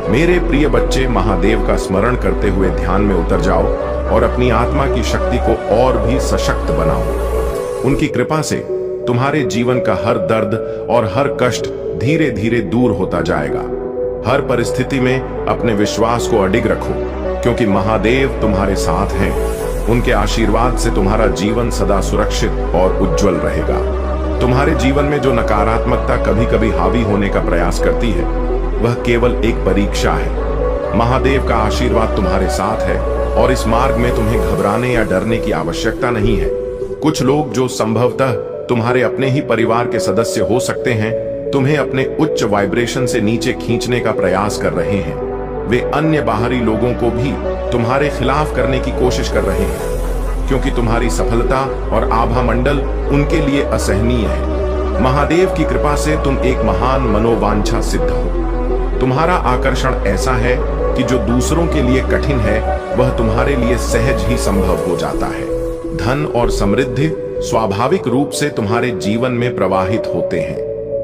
मेरे प्रिय बच्चे, महादेव का स्मरण करते हुए ध्यान में उतर जाओ और अपनी आत्मा की शक्ति को और भी सशक्त बनाओ। उनकी कृपा से तुम्हारे जीवन का हर दर्द और हर कष्ट धीरे धीरे दूर होता जाएगा। हर परिस्थिति में अपने विश्वास को अडिग रखो, क्योंकि महादेव तुम्हारे साथ हैं। उनके आशीर्वाद से तुम्हारा जीवन सदा सुरक्षित और उज्जवल रहेगा। तुम्हारे जीवन में जो नकारात्मकता कभी कभी हावी होने का प्रयास करती है, वह केवल एक परीक्षा है। महादेव का आशीर्वाद तुम्हारे साथ है और इस मार्ग में तुम्हें घबराने या डरने की आवश्यकता नहीं है। कुछ लोग जो संभवतः तुम्हारे अपने ही परिवार के सदस्य हो सकते हैं, तुम्हें अपने उच्च वाइब्रेशन से नीचे खींचने का प्रयास कर रहे हैं। वे अन्य बाहरी लोगों को भी तुम्हारे खिलाफ करने की कोशिश कर रहे हैं, क्योंकि तुम्हारी सफलता और आभा मंडल उनके लिए असहनीय है। महादेव की कृपा से तुम एक महान मनोवांछा सिद्ध हो। तुम्हारा आकर्षण ऐसा है कि जो दूसरों के लिए कठिन है, वह तुम्हारे लिए सहज ही संभव हो जाता है। धन और समृद्धि स्वाभाविक रूप से तुम्हारे जीवन में प्रवाहित होते हैं,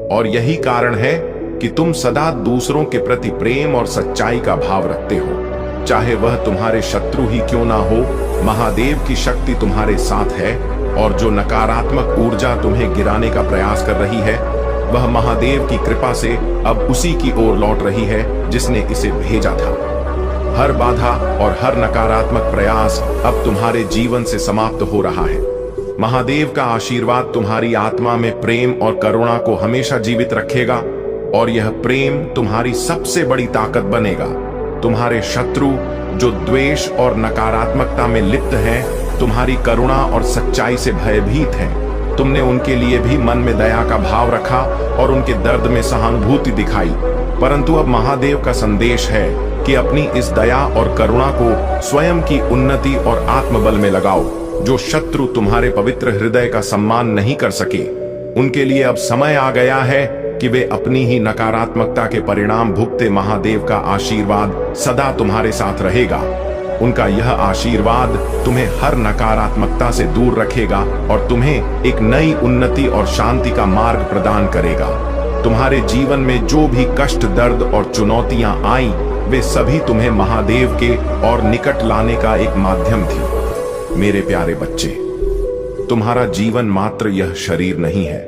और यही कारण है कि तुम सदा दूसरों के प्रति प्रेम और सच्चाई का भाव रखते हो। चाहे वह तुम्हारे शत्रु ही क्यों ना हो, महादेव की शक्ति तुम्हारे साथ है, और जो नकारात्मक ऊर्जा तुम्हें गिराने का प्रयास कर रही है, वह महादेव की कृपा से अब उसी की ओर लौट रही है जिसने इसे भेजा था। हर बाधा और हर नकारात्मक प्रयास अब तुम्हारे जीवन से समाप्त हो रहा है। महादेव का आशीर्वाद तुम्हारी आत्मा में प्रेम और करुणा को हमेशा जीवित रखेगा, और यह प्रेम तुम्हारी सबसे बड़ी ताकत बनेगा। तुम्हारे शत्रु जो द्वेष और नकारात्मकता में लिप्त हैं, तुम्हारी करुणा और सच्चाई से भयभीत हैं। तुमने उनके लिए भी मन में दया का भाव रखा और उनके दर्द में सहानुभूति दिखाई, परंतु अब महादेव का संदेश है कि अपनी इस दया और करुणा को स्वयं की उन्नति और आत्मबल में लगाओ। जो शत्रु तुम्हारे पवित्र हृदय का सम्मान नहीं कर सके, उनके लिए अब समय आ गया है कि वे अपनी ही नकारात्मकता के परिणाम भुगते। महादेव का आशीर्वाद सदा तुम्हारे साथ रहेगा। उनका यह आशीर्वाद तुम्हें हर नकारात्मकता से दूर रखेगा और तुम्हें एक नई उन्नति और शांति का मार्ग प्रदान करेगा। तुम्हारे जीवन में जो भी कष्ट, दर्द और चुनौतियां आई, वे सभी तुम्हें महादेव के और निकट लाने का एक माध्यम थी। मेरे प्यारे बच्चे, तुम्हारा जीवन मात्र यह शरीर नहीं है,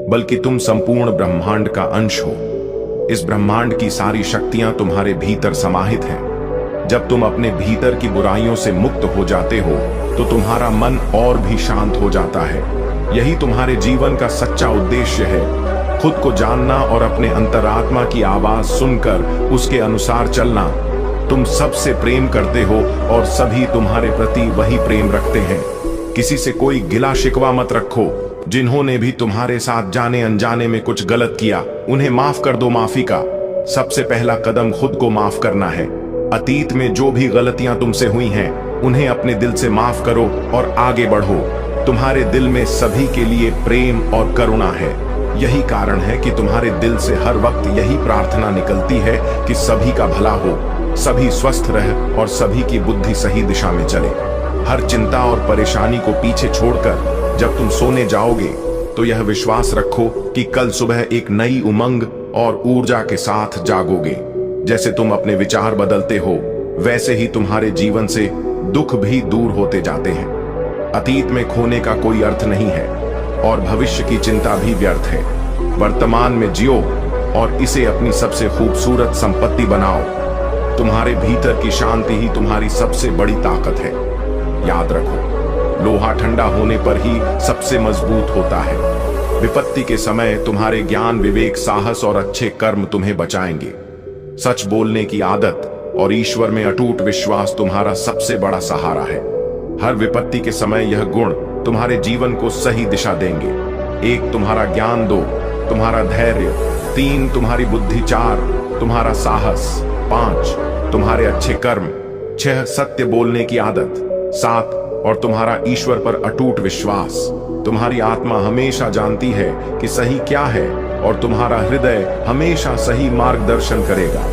बल्कि तुम संपूर्ण ब्रह्मांड का अंश हो। इस ब्रह्मांड की सारी शक्तियां तुम्हारे भीतर समाहित हैं। जब तुम अपने भीतर की बुराइयों से मुक्त हो जाते हो, तो तुम्हारा मन और भी शांत हो जाता है। यही तुम्हारे जीवन का सच्चा उद्देश्य है। खुद को जानना और अपने अंतरात्मा की आवाज सुनकर उसके अनुसार चलना। तुम सबसे प्रेम करते हो और सभी तुम्हारे प्रति वही प्रेम रखते हैं। किसी से कोई गिला शिकवा मत रखो। जिन्होंने भी तुम्हारे साथ जाने अनजाने में कुछ गलत किया, उन्हें माफ कर दो। माफी का सबसे पहला कदम खुद को माफ करना है। अतीत में जो भी गलतियां तुमसे हुई हैं, उन्हें अपने दिल से माफ करो और आगे बढ़ो। तुम्हारे दिल में सभी के लिए प्रेम और करुणा है। यही कारण है कि तुम्हारे दिल से हर वक्त यही प्रार्थना निकलती है कि सभी का भला हो, सभी स्वस्थ रहे और सभी की बुद्धि सही दिशा में चले। हर चिंता और परेशानी को पीछे छोड़कर जब तुम सोने जाओगे, तो यह विश्वास रखो कि कल सुबह एक नई उमंग और ऊर्जा के साथ जागोगे। जैसे तुम अपने विचार बदलते हो, वैसे ही तुम्हारे जीवन से दुख भी दूर होते जाते हैं। अतीत में खोने का कोई अर्थ नहीं है और भविष्य की चिंता भी व्यर्थ है। वर्तमान में जियो और इसे अपनी सबसे खूबसूरत संपत्ति बनाओ। तुम्हारे भीतर की शांति ही तुम्हारी सबसे बड़ी ताकत है। याद रखो, लोहा ठंडा होने पर ही सबसे मजबूत होता है। विपत्ति के समय तुम्हारे ज्ञान, विवेक, साहस और अच्छे कर्म तुम्हें बचाएंगे। सच बोलने की आदत और ईश्वर में अटूट विश्वास तुम्हारा सबसे बड़ा सहारा है। हर विपत्ति के समय यह गुण तुम्हारे जीवन को सही दिशा देंगे। 1 तुम्हारा ज्ञान, 2 तुम्हारा धैर्य, 3 तुम्हारी बुद्धि, 4 तुम्हारा साहस, 5 तुम्हारे अच्छे कर्म, 6 सत्य बोलने की आदत, 7 और तुम्हारा ईश्वर पर अटूट विश्वास। तुम्हारी आत्मा हमेशा जानती है कि सही क्या है और तुम्हारा हृदय हमेशा सही मार्गदर्शन करेगा।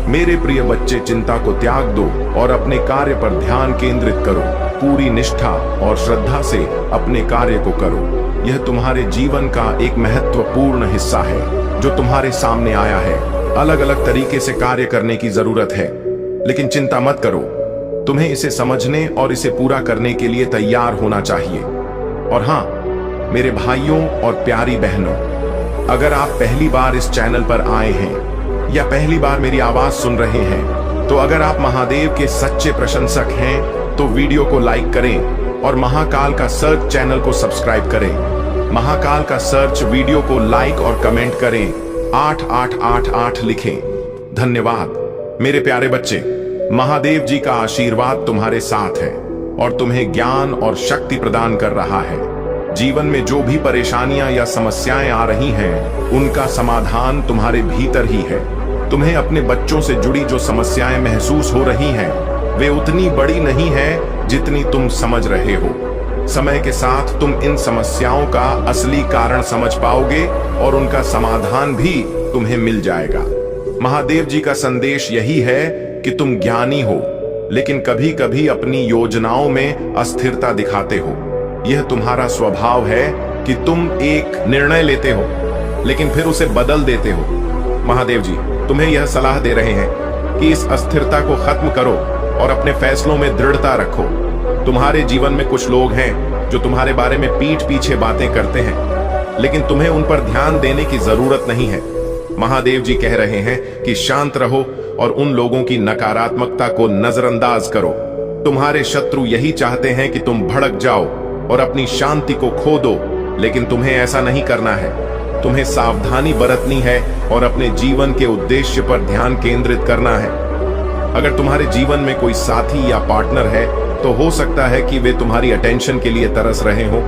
मेरे प्रिय बच्चे, चिंता को त्याग दो और अपने कार्य पर ध्यान केंद्रित करो। पूरी निष्ठा और श्रद्धा से अपने कार्य को करो। यह तुम्हारे जीवन का एक महत्वपूर्ण हिस्सा है जो तुम्हारे सामने आया है। अलग अलग तरीके से कार्य करने की जरूरत है, लेकिन चिंता मत करो, तुम्हें इसे समझने और इसे पूरा करने के लिए तैयार होना चाहिए। और हां, मेरे भाइयों और प्यारी बहनों, अगर आप पहली बार इस चैनल पर आए हैं या पहली बार मेरी आवाज सुन रहे हैं, तो अगर आप महादेव के सच्चे प्रशंसक हैं तो वीडियो को लाइक करें और महाकाल का सर्च चैनल को सब्सक्राइब करें। महाकाल का सर्च वीडियो को लाइक और कमेंट करें, 8888 लिखें। धन्यवाद मेरे प्यारे बच्चे। महादेव जी का आशीर्वाद तुम्हारे साथ है और तुम्हें ज्ञान और शक्ति प्रदान कर रहा है। जीवन में जो भी परेशानियां या समस्याएं आ रही हैं, उनका समाधान तुम्हारे भीतर ही है। तुम्हें अपने बच्चों से जुड़ी जो समस्याएं महसूस हो रही हैं, वे उतनी बड़ी नहीं है जितनी तुम समझ रहे हो। समय के साथ तुम इन समस्याओं का असली कारण समझ पाओगे और उनका समाधान भी तुम्हें मिल जाएगा। महादेव जी का संदेश यही है कि तुम ज्ञानी हो, लेकिन कभी कभी अपनी योजनाओं में अस्थिरता दिखाते हो। यह तुम्हारा स्वभाव है कि तुम एक निर्णय लेते हो लेकिन फिर उसे बदल देते हो। महादेव जी तुम्हें यह सलाह दे रहे हैं कि इस अस्थिरता को खत्म करो और अपने फैसलों में दृढ़ता रखो। तुम्हारे जीवन में कुछ लोग हैं जो तुम्हारे बारे में पीठ पीछे बातें करते हैं, लेकिन तुम्हें उन पर ध्यान देने की जरूरत नहीं है। महादेव जी कह रहे हैं कि शांत रहो और उन लोगों की नकारात्मकता को नजरअंदाज करो। तुम्हारे शत्रु यही चाहते हैं कि तुम भड़क जाओ और अपनी शांति को खो दो, लेकिन तुम्हें ऐसा नहीं करना है। तुम्हें सावधानी बरतनी है और अपने जीवन के उद्देश्य पर ध्यान केंद्रित करना है। अगर तुम्हारे जीवन में कोई साथी या पार्टनर है, तो हो सकता है कि वे तुम्हारी अटेंशन के लिए तरस रहे हो।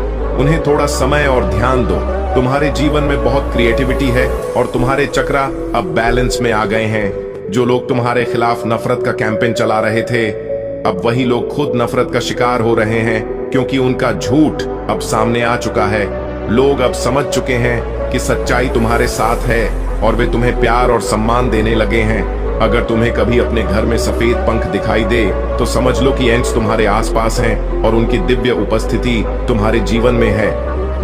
उन्हें थोड़ा समय और ध्यान दो। तुम्हारे जीवन में बहुत क्रिएटिविटी है और तुम्हारे चक्रा अब बैलेंस में आ गए हैं। जो लोग तुम्हारे खिलाफ नफरत का कैंपेन चला रहे थे, अब वही लोग खुद नफरत का शिकार हो रहे हैं, क्योंकि उनका झूठ अब सामने आ चुका है। लोग अब समझ चुके हैं कि सच्चाई तुम्हारे साथ है और वे तुम्हें प्यार और सम्मान देने लगे हैं। अगर तुम्हें कभी अपने घर में सफेद पंख दिखाई दे, तो समझ लो कि एंट्स तुम्हारे आसपास हैं और उनकी दिव्य उपस्थिति तुम्हारे जीवन में है।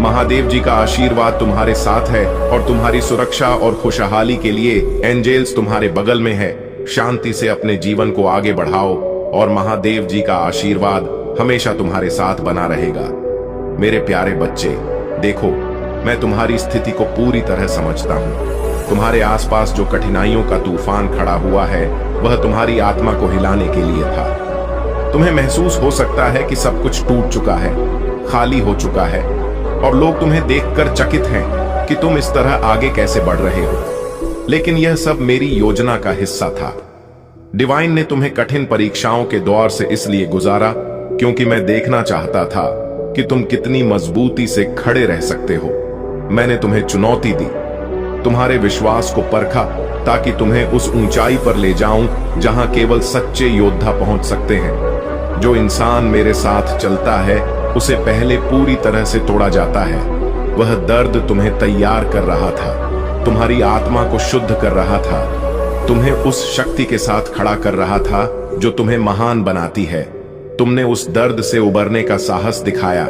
महादेव जी का आशीर्वाद तुम्हारे साथ है और तुम्हारी सुरक्षा और खुशहाली के लिए एंजेल्स तुम्हारे बगल में है। शांति से अपने जीवन को आगे बढ़ाओ और महादेव जी का आशीर्वाद हमेशा तुम्हारे साथ बना रहेगा। मेरे प्यारे बच्चे, देखो, मैं तुम्हारी स्थिति को पूरी तरह समझता हूँ। तुम्हारे आसपास जो कठिनाइयों का तूफान खड़ा हुआ है, वह तुम्हारी आत्मा को हिलाने के लिए था। तुम्हें महसूस हो सकता है कि सब कुछ टूट चुका है, खाली हो चुका है, और लोग तुम्हें देखकर चकित हैं कि तुम इस तरह आगे कैसे बढ़ रहे हो। लेकिन यह सब मेरी योजना का हिस्सा था। डिवाइन ने तुम्हें कठिन परीक्षाओं के दौर से इसलिए गुजारा क्योंकि मैं देखना चाहता था कि तुम कितनी मजबूती से खड़े रह सकते हो। मैंने तुम्हें चुनौती दी, तुम्हारे विश्वास को परखा, ताकि तुम्हें उस ऊंचाई पर ले जाऊं जहां केवल सच्चे योद्धा पहुंच सकते हैं। जो इंसान मेरे साथ चलता है, उसे पहले पूरी तरह से तोड़ा जाता है। वह दर्द तुम्हें तैयार कर रहा था, तुम्हारी आत्मा को शुद्ध कर रहा था, तुम्हें उस शक्ति के साथ खड़ा कर रहा था जो तुम्हें महान बनाती है। तुमने उस दर्द से उबरने का साहस दिखाया।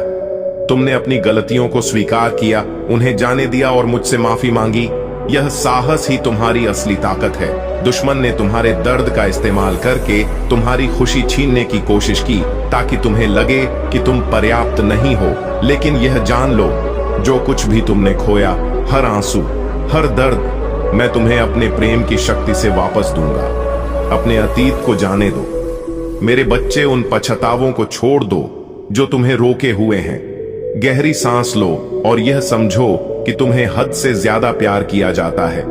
तुमने अपनी गलतियों को स्वीकार किया, उन्हें जाने दिया और मुझसे माफी मांगी। यह साहस ही तुम्हारी असली ताकत है। दुश्मन ने तुम्हारे दर्द का इस्तेमाल करके तुम्हारी खुशी छीनने की कोशिश की, ताकि तुम्हें लगे कि तुम पर्याप्त नहीं हो। लेकिन यह जान लो, जो कुछ भी तुमने खोया, हर आंसू, हर दर्द, मैं तुम्हें अपने प्रेम की शक्ति से वापस दूंगा। अपने अतीत को जाने दो मेरे बच्चे। उन पछतावों को छोड़ दो जो तुम्हें रोके हुए हैं। गहरी सांस लो और यह समझो कि तुम्हें हद से ज्यादा प्यार किया जाता है।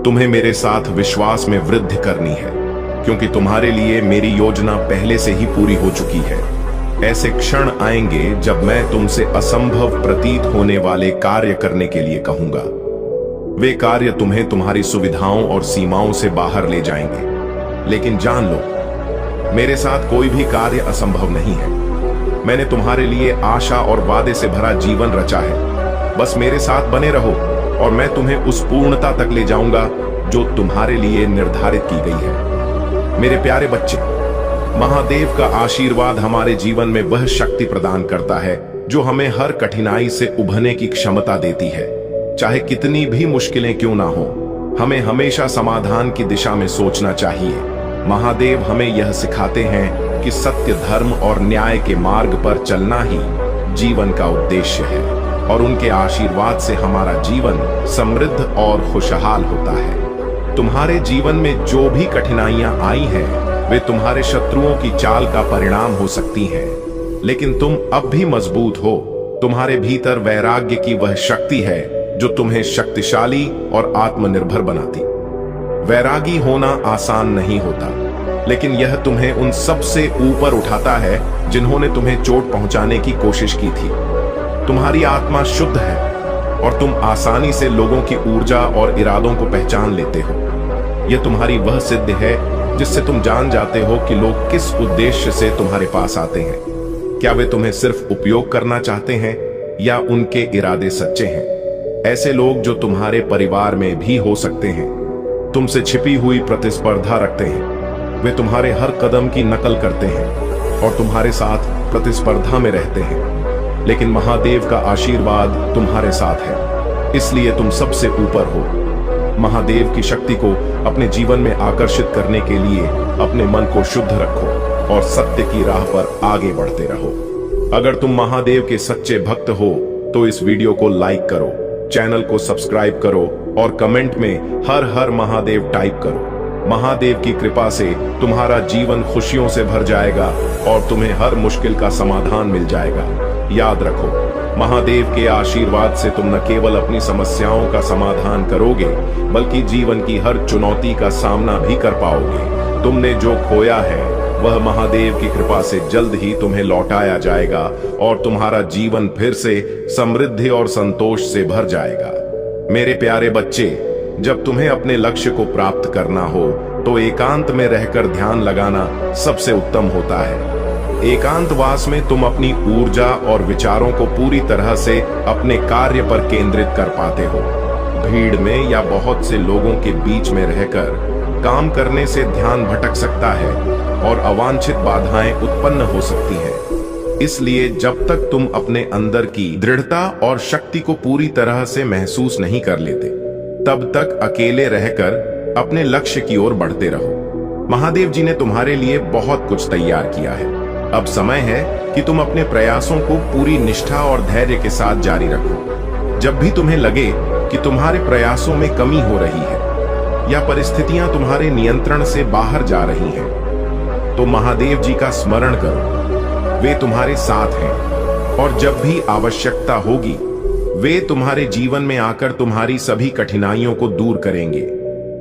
तुम्हें मेरे साथ विश्वास में वृद्धि करनी है, क्योंकि तुम्हारे लिए मेरी योजना पहले से ही पूरी हो चुकी है। ऐसे क्षण आएंगे जब मैं तुमसे असंभव प्रतीत होने वाले कार्य करने के लिए कहूंगा। वे कार्य तुम्हें तुम्हारी सुविधाओं और सीमाओं से बाहर ले जाएंगे। लेकिन जान लो, मेरे साथ कोई भी कार्य असंभव नहीं है। मैंने तुम्हारे लिए आशा और वादे से भरा जीवन रचा है। बस मेरे साथ बने रहो और मैं तुम्हें उस पूर्णता तक ले जाऊंगा जो तुम्हारे लिए निर्धारित की गई है। मेरे प्यारे बच्चे, महादेव का आशीर्वाद हमारे जीवन में वह शक्ति प्रदान करता है जो हमें हर कठिनाई से उभरने की क्षमता देती है। चाहे कितनी भी मुश्किलें क्यों ना हो, हमें हमेशा समाधान की दिशा में सोचना चाहिए। महादेव हमें यह सिखाते हैं कि सत्य, धर्म और न्याय के मार्ग पर चलना ही जीवन का उद्देश्य है और उनके आशीर्वाद से हमारा जीवन समृद्ध और खुशहाल होता है। तुम्हारे जीवन में जो भी कठिनाइयां आई हैं, वे तुम्हारे शत्रुओं की चाल का परिणाम हो सकती हैं, लेकिन तुम अब भी मजबूत हो। तुम्हारे भीतर वैराग्य की वह शक्ति है जो तुम्हें शक्तिशाली और आत्मनिर्भर बनाती। वैरागी होना आसान नहीं होता, लेकिन यह तुम्हें उन सब से ऊपर उठाता है जिन्होंने तुम्हें चोट पहुंचाने की कोशिश की थी। तुम्हारी आत्मा शुद्ध है और तुम आसानी से लोगों की ऊर्जा और इरादों को पहचान लेते हो। यह तुम्हारी वह सिद्ध है जिससे तुम जान जाते हो कि लोग किस उद्देश्य से तुम्हारे पास आते हैं। क्या वे तुम्हें सिर्फ उपयोग करना चाहते हैं या उनके इरादे सच्चे हैं? ऐसे लोग जो तुम्हारे परिवार में भी हो सकते हैं, तुमसे छिपी हुई प्रतिस्पर्धा रखते हैं। वे तुम्हारे हर कदम की नकल करते हैं और तुम्हारे साथ प्रतिस्पर्धा में रहते हैं, लेकिन महादेव का आशीर्वाद तुम्हारे साथ है, इसलिए तुम सबसे ऊपर हो। महादेव की शक्ति को अपने जीवन में आकर्षित करने के लिए अपने मन को शुद्ध रखो और सत्य की राह पर आगे बढ़ते रहो। अगर तुम महादेव के सच्चे भक्त हो तो इस वीडियो को लाइक करो, चैनल को सब्सक्राइब करो और कमेंट में हर हर महादेव टाइप करो। महादेव की कृपा से तुम्हारा जीवन खुशियों से भर जाएगा और तुम्हें हर मुश्किल का समाधान मिल जाएगा। याद रखो, महादेव के आशीर्वाद से तुम न केवल अपनी समस्याओं का समाधान करोगे, बल्कि जीवन की हर चुनौती का सामना भी कर पाओगे। तुमने जो खोया है वह महादेव की कृपा से जल्द ही तुम्हें लौटाया जाएगा और तुम्हारा जीवन फिर से समृद्धि और संतोष से भर जाएगा। मेरे प्यारे बच्चे, जब तुम्हें अपने लक्ष्य को प्राप्त करना हो तो एकांत में रहकर ध्यान लगाना सबसे उत्तम होता है। एकांतवास में तुम अपनी ऊर्जा और विचारों को पूरी तरह से अपने कार्य पर केंद्रित कर पाते हो। भीड़ में या बहुत से लोगों के बीच में रहकर काम करने से ध्यान भटक सकता है और अवांछित बाधाएं उत्पन्न हो सकती हैं। इसलिए जब तक तुम अपने अंदर की दृढ़ता और शक्ति को पूरी तरह से महसूस नहीं कर लेते, तब तक अकेले रहकर अपने लक्ष्य की ओर बढ़ते रहो। महादेव जी ने तुम्हारे लिए बहुत कुछ तैयार किया है। अब समय है कि तुम अपने प्रयासों को पूरी निष्ठा और धैर्य के साथ जारी रखो। जब भी तुम्हें लगे कि तुम्हारे प्रयासों में कमी हो रही है या परिस्थितियां तुम्हारे नियंत्रण से बाहर जा रही हैं, तो महादेव जी का स्मरण करो। वे तुम्हारे साथ हैं और जब भी आवश्यकता होगी, वे तुम्हारे जीवन में आकर तुम्हारी सभी कठिनाइयों को दूर करेंगे।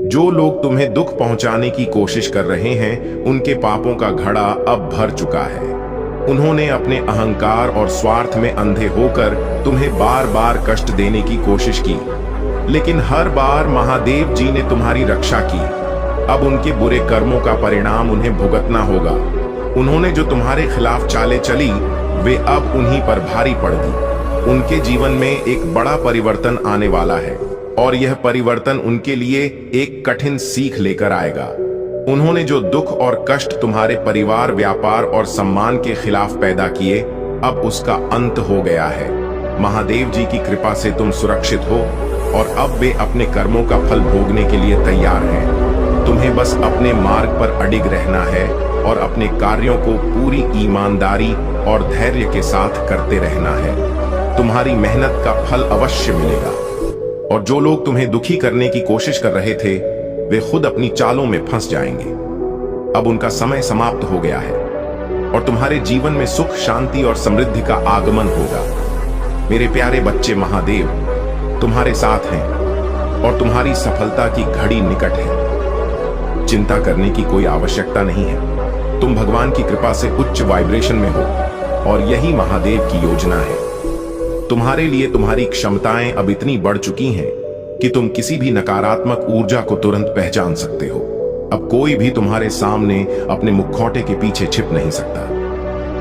जो लोग तुम्हें दुख पहुंचाने की कोशिश कर रहे हैं, उनके पापों का घड़ा अब भर चुका है। उन्होंने अपने अहंकार और स्वार्थ में अंधे होकर तुम्हें बार बार कष्ट देने की कोशिश की, लेकिन हर बार महादेव जी ने तुम्हारी रक्षा की। अब उनके बुरे कर्मों का परिणाम उन्हें भुगतना होगा। उन्होंने जो तुम्हारे खिलाफ चालें चली, वे अब उन्हीं पर भारी पड़ गई। उनके जीवन में एक बड़ा परिवर्तन आने वाला है और यह परिवर्तन उनके लिए एक कठिन सीख लेकर आएगा। उन्होंने जो दुख और कष्ट तुम्हारे परिवार, व्यापार और सम्मान के खिलाफ पैदा किए, अब उसका अंत हो गया है। महादेव जी की कृपा से तुम सुरक्षित हो और अब वे अपने कर्मों का फल भोगने के लिए तैयार हैं। तुम्हें बस अपने मार्ग पर अडिग रहना है और अपने कार्यों को पूरी ईमानदारी और धैर्य के साथ करते रहना है। तुम्हारी मेहनत का फल अवश्य मिलेगा और जो लोग तुम्हें दुखी करने की कोशिश कर रहे थे, वे खुद अपनी चालों में फंस जाएंगे। अब उनका समय समाप्त हो गया है और तुम्हारे जीवन में सुख, शांति और समृद्धि का आगमन होगा। मेरे प्यारे बच्चे, महादेव तुम्हारे साथ हैं और तुम्हारी सफलता की घड़ी निकट है। चिंता करने की कोई आवश्यकता नहीं है। तुम भगवान की कृपा से उच्च वाइब्रेशन में हो और यही महादेव की योजना है। तुम्हारे लिए तुम्हारी क्षमताएं अब इतनी बढ़ चुकी हैं कि तुम किसी भी नकारात्मक ऊर्जा को तुरंत पहचान सकते हो। अब कोई भी तुम्हारे सामने अपने मुखौटे के पीछे छिप नहीं सकता।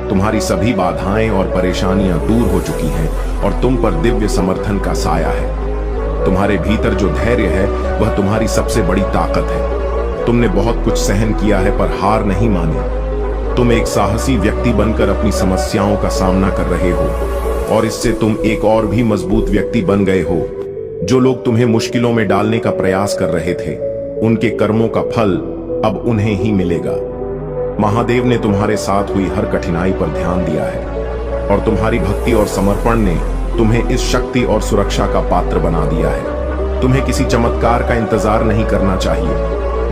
तुम्हारी सभी बाधाएं और परेशानियां दूर हो चुकी हैं और तुम पर दिव्य समर्थन का साया है। तुम्हारे भीतर जो धैर्य है वह तुम्हारी सबसे बड़ी ताकत है। तुमने बहुत कुछ सहन किया है पर हार नहीं मानी। तुम एक साहसी व्यक्ति बनकर अपनी समस्याओं का सामना कर रहे हो और इससे तुम एक और भी मजबूत व्यक्ति बन गए हो। जो लोग तुम्हें मुश्किलों में डालने का प्रयास कर रहे थे, उनके कर्मों का फल अब उन्हें ही मिलेगा। महादेव ने तुम्हारे साथ हुई हर कठिनाई पर ध्यान दिया है और तुम्हारी भक्ति और समर्पण ने तुम्हें इस शक्ति और सुरक्षा का पात्र बना दिया है। तुम्हें किसी चमत्कार का इंतजार नहीं करना चाहिए,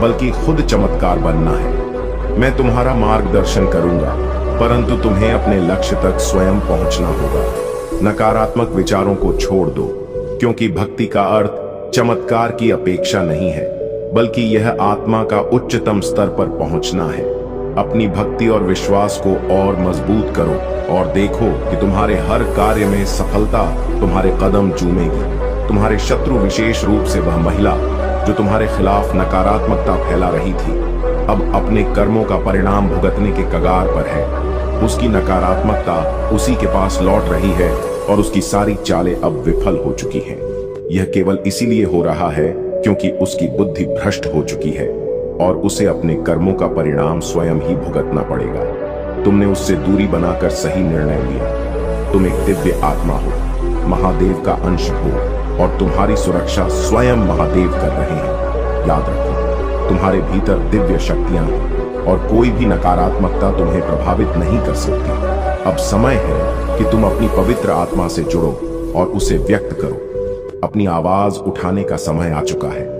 बल्कि खुद चमत्कार बनना है। मैं तुम्हारा मार्गदर्शन करूंगा, परंतु तुम्हें अपने लक्ष्य तक स्वयं पहुंचना होगा। नकारात्मक विचारों को छोड़ दो, क्योंकि भक्ति का अर्थ चमत्कार की अपेक्षा नहीं है, बल्कि यह आत्मा का उच्चतम स्तर पर पहुंचना है। अपनी भक्ति और विश्वास को और मजबूत करो और देखो कि तुम्हारे हर कार्य में सफलता तुम्हारे कदम चूमेगी। तुम्हारे शत्रु, विशेष रूप से वह महिला जो तुम्हारे खिलाफ नकारात्मकता फैला रही थी, अब अपने कर्मों का परिणाम भुगतने के कगार पर है। उसकी नकारात्मकता उसी के पास लौट रही है और उसकी सारी चालें अब विफल हो चुकी हैं। यह केवल इसीलिए हो रहा है क्योंकि उसकी बुद्धि भ्रष्ट हो चुकी है और उसे अपने कर्मों का परिणाम स्वयं ही भुगतना पड़ेगा। तुमने उससे दूरी बनाकर सही निर्णय लिया। तुम एक दिव्य आत्मा हो, महादेव का अंश हो और तुम्हारी सुरक्षा स्वयं महादेव कर रहे हैं। याद रखो, तुम्हारे भीतर दिव्य शक्तियां हैं और कोई भी नकारात्मकता तुम्हें प्रभावित नहीं कर सकती। अब समय है कि तुम अपनी पवित्र आत्मा से जुड़ो और उसे व्यक्त करो। अपनी आवाज उठाने का समय आ चुका है।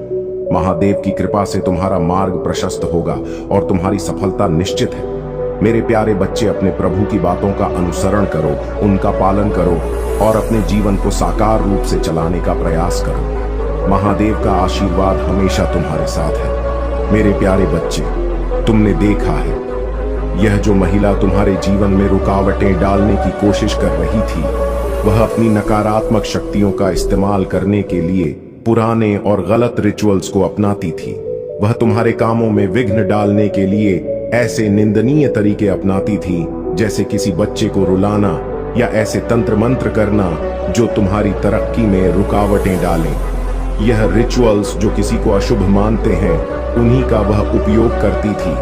महादेव की कृपा से तुम्हारा मार्ग प्रशस्त होगा और तुम्हारी सफलता निश्चित है। मेरे प्यारे बच्चे, अपने प्रभु की बातों का अनुसरण करो, उनका पालन करो और अपने जीवन को साकार रूप से चलाने का प्रयास करो। महादेव का आशीर्वाद हमेशा तुम्हारे साथ है। मेरे प्यारे बच्चे, तुमने देखा है, यह जो महिला तुम्हारे जीवन में रुकावटें डालने की कोशिश कर रही थी, वह अपनी नकारात्मक शक्तियों का इस्तेमाल करने के लिए पुराने और गलत रिचुअल्स को अपनाती थी। वह तुम्हारे कामों में विघ्न डालने के लिए ऐसे निंदनीय तरीके अपनाती थी, जैसे किसी बच्चे को रुलाना या ऐसे तंत्र मंत्र करना जो तुम्हारी तरक्की में रुकावटें डालें। यह रिचुअल्स जो किसी को अशुभ मानते हैं, उन्हीं का वह उपयोग करती थी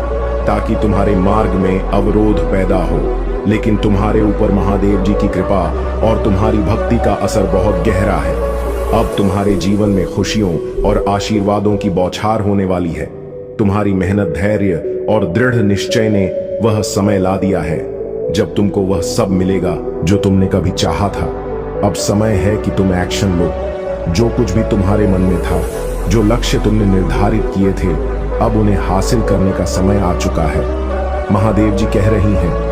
ताकि तुम्हारे मार्ग में अवरोध पैदा हो। लेकिन तुम्हारे ऊपर महादेव जी की कृपा और तुम्हारी भक्ति का असर बहुत गहरा है। अब तुम्हारे जीवन में खुशियों और आशीर्वादों की बौछार होने वाली है। तुम्हारी मेहनत, धैर्य और दृढ़ निश्चय ने वह समय ला दिया है जब तुमको वह सब मिलेगा जो तुमने कभी चाहा था। अब समय है कि तुम एक्शन लो। जो कुछ भी तुम्हारे मन में था, जो लक्ष्य तुमने निर्धारित किए थे, अब उन्हें हासिल करने का समय आ चुका है। महादेव जी कह रही हैं,